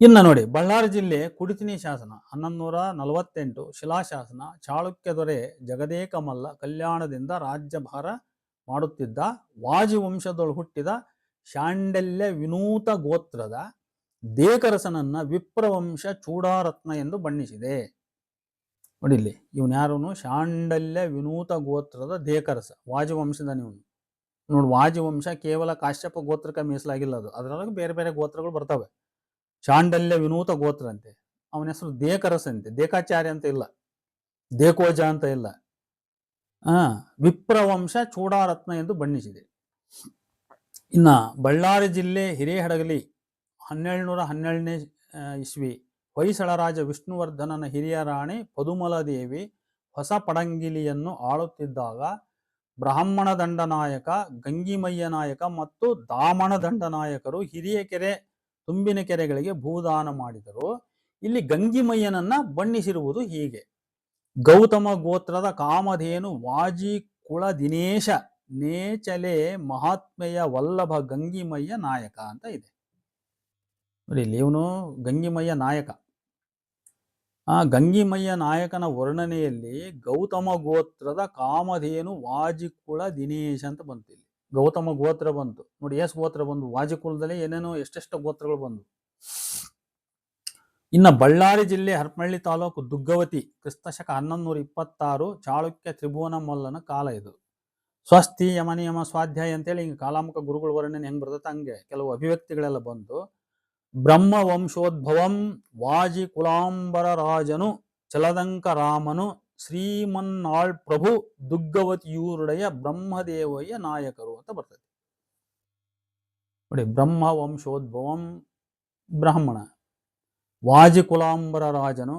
ಇನ್ನು ನೋಡಿ, ಬಳ್ಳಾರಿ ಜಿಲ್ಲೆ ಕುಡಿತಿನಿ ಶಾಸನ 1148 ಶಿಲಾಶಾಸನ, ಚಾಳುಕ್ಯ ದೊರೆ ಜಗದೇಕ ಮಲ್ಲ ಕಲ್ಯಾಣದಿಂದ ರಾಜ್ಯಭಾರ ಮಾಡುತ್ತಿದ್ದ ವಾಜಿವಂಶದೊಳು ಹುಟ್ಟಿದ ಶಾಂಡಲ್ಯ ವಿನೂತ ಗೋತ್ರದ ದೇಕರಸನನ್ನ ವಿಪ್ರವಂಶ ಚೂಡಾರತ್ನ ಎಂದು ಬಣ್ಣಿಸಿದೆ. ನೋಡಿ, ಇಲ್ಲಿ ಇವನ್ಯಾರು? ಶಾಂಡಲ್ಯ ವಿನೂತ ಗೋತ್ರದ ದೇಕರಸ, ವಾಜಿವಂಶದ ಇವನು. ನೋಡಿ, ವಾಜಿವಂಶ ಕೇವಲ ಕಾಶ್ಯಪ ಗೋತ್ರಕ್ಕೆ ಮೀಸಲಾಗಿಲ್ಲ, ಅದು ಅದರೊಳಗೆ ಬೇರೆ ಬೇರೆ ಗೋತ್ರಗಳು ಬರ್ತವೆ. ಶಾಂಡಲ್ಯ ವಿನೂತ ಗೋತ್ರ ಅಂತೆ, ಅವನ ಹೆಸರು ದೇಕರಸ ಅಂತೆ, ದೇಕಾಚಾರ್ಯ ಅಂತ ಇಲ್ಲ, ದೇಕೋಜ ಅಂತ ಇಲ್ಲ. ವಿಪ್ರವಂಶ ಚೂಡಾರತ್ನ ಎಂದು ಬಣ್ಣಿಸಿದೆ. ಇನ್ನ ಬಳ್ಳಾರಿ ಜಿಲ್ಲೆ ಹಿರೇಹಡಗಲಿ 1212ನೇ ಇಸ್ವಿ ಹೊಯ್ಸಳರಾಜ ವಿಷ್ಣುವರ್ಧನನ ಹಿರಿಯ ರಾಣಿ ಪದುಮಲದೇವಿ ಹೊಸ ಪಡಂಗಿಲಿಯನ್ನು ಆಳುತ್ತಿದ್ದಾಗ ಬ್ರಾಹ್ಮಣ ದಂಡನಾಯಕ, ಗಂಗಿಮಯ್ಯ ನಾಯಕ ಮತ್ತು ದಾಮಣ ದಂಡನಾಯಕರು ಹಿರಿಯಕೆರೆ, ತುಂಬಿನ ಕೆರೆಗಳಿಗೆ ಭೂದಾನ ಮಾಡಿದರು. ಇಲ್ಲಿ ಗಂಗಿಮಯ್ಯನನ್ನ ಬಣ್ಣಿಸಿರುವುದು ಹೀಗೆ: ಗೌತಮ ಗೋತ್ರದ ಕಾಮಧೇನು ವಾಜಿ ಕುಳ ದಿನೇಶ ನೇಚಲೆ ಮಹಾತ್ಮೆಯ ವಲ್ಲಭ ಗಂಗಿಮಯ್ಯ ನಾಯಕ ಅಂತ ಇದೆ. ನೋಡಿ, ಇಲ್ಲಿ ಇವನು ಗಂಗಿಮಯ್ಯ ನಾಯಕ. ಗಂಗಿಮಯ್ಯ ನಾಯಕನ ವರ್ಣನೆಯಲ್ಲಿ ಗೌತಮ ಗೋತ್ರದ ಕಾಮಧೇನು ವಾಜಿಕುಳ ದಿನೇಶ ಅಂತ ಬಂತು. ಇಲ್ಲಿ ಗೌತಮ ಗೋತ್ರ ಬಂತು ನೋಡಿ, ಎಷ್ಟು ಗೋತ್ರ ಬಂದು, ವಾಜಿಕುಲದಲ್ಲಿ ಏನೇನೋ ಎಷ್ಟೆಷ್ಟು ಗೋತ್ರಗಳು ಬಂದು. ಇನ್ನು ಬಳ್ಳಾರಿ ಜಿಲ್ಲೆ ಹರಪನಹಳ್ಳಿ ತಾಲೂಕು ದುಗ್ಗವತಿ, ಕ್ರಿಸ್ತಶಕ 1126, ಚಾಳುಕ್ಯ ತ್ರಿಭುವನ ಮಲ್ಲನ ಕಾಲ ಇದು. ಸ್ವಸ್ತಿ ಯಮನಿಯಮ ಸ್ವಾಧ್ಯಾಯ ಅಂತೇಳಿ ಹಿಂಗೆ ಕಾಲಾಮುಖ ಗುರುಗಳ ವರ್ಣನೆ ಹೆಂಗೆ ಬರ್ತದೆ ಹಂಗೆ ಕೆಲವು ಅಭಿವ್ಯಕ್ತಿಗಳೆಲ್ಲ ಬಂದು, ಬ್ರಹ್ಮ ವಂಶೋದ್ಭವಂ ವಾಜಿ ಕುಲಾಂಬರ ರಾಜನು ಚಲದಂಕ ರಾಮನು ಶ್ರೀಮನ್ನಾಳ್ ಪ್ರಭು ದುಗ್ಗವತಿಯೂರುಡೆಯ ಬ್ರಹ್ಮದೇವಯ್ಯ ನಾಯಕರು ಅಂತ ಬರ್ತದೆ ನೋಡಿ. ಬ್ರಹ್ಮ ವಂಶೋದ್ಭವಂ ಬ್ರಾಹ್ಮಣ, ವಾಜಿ ಕುಲಾಂಬರ ರಾಜನು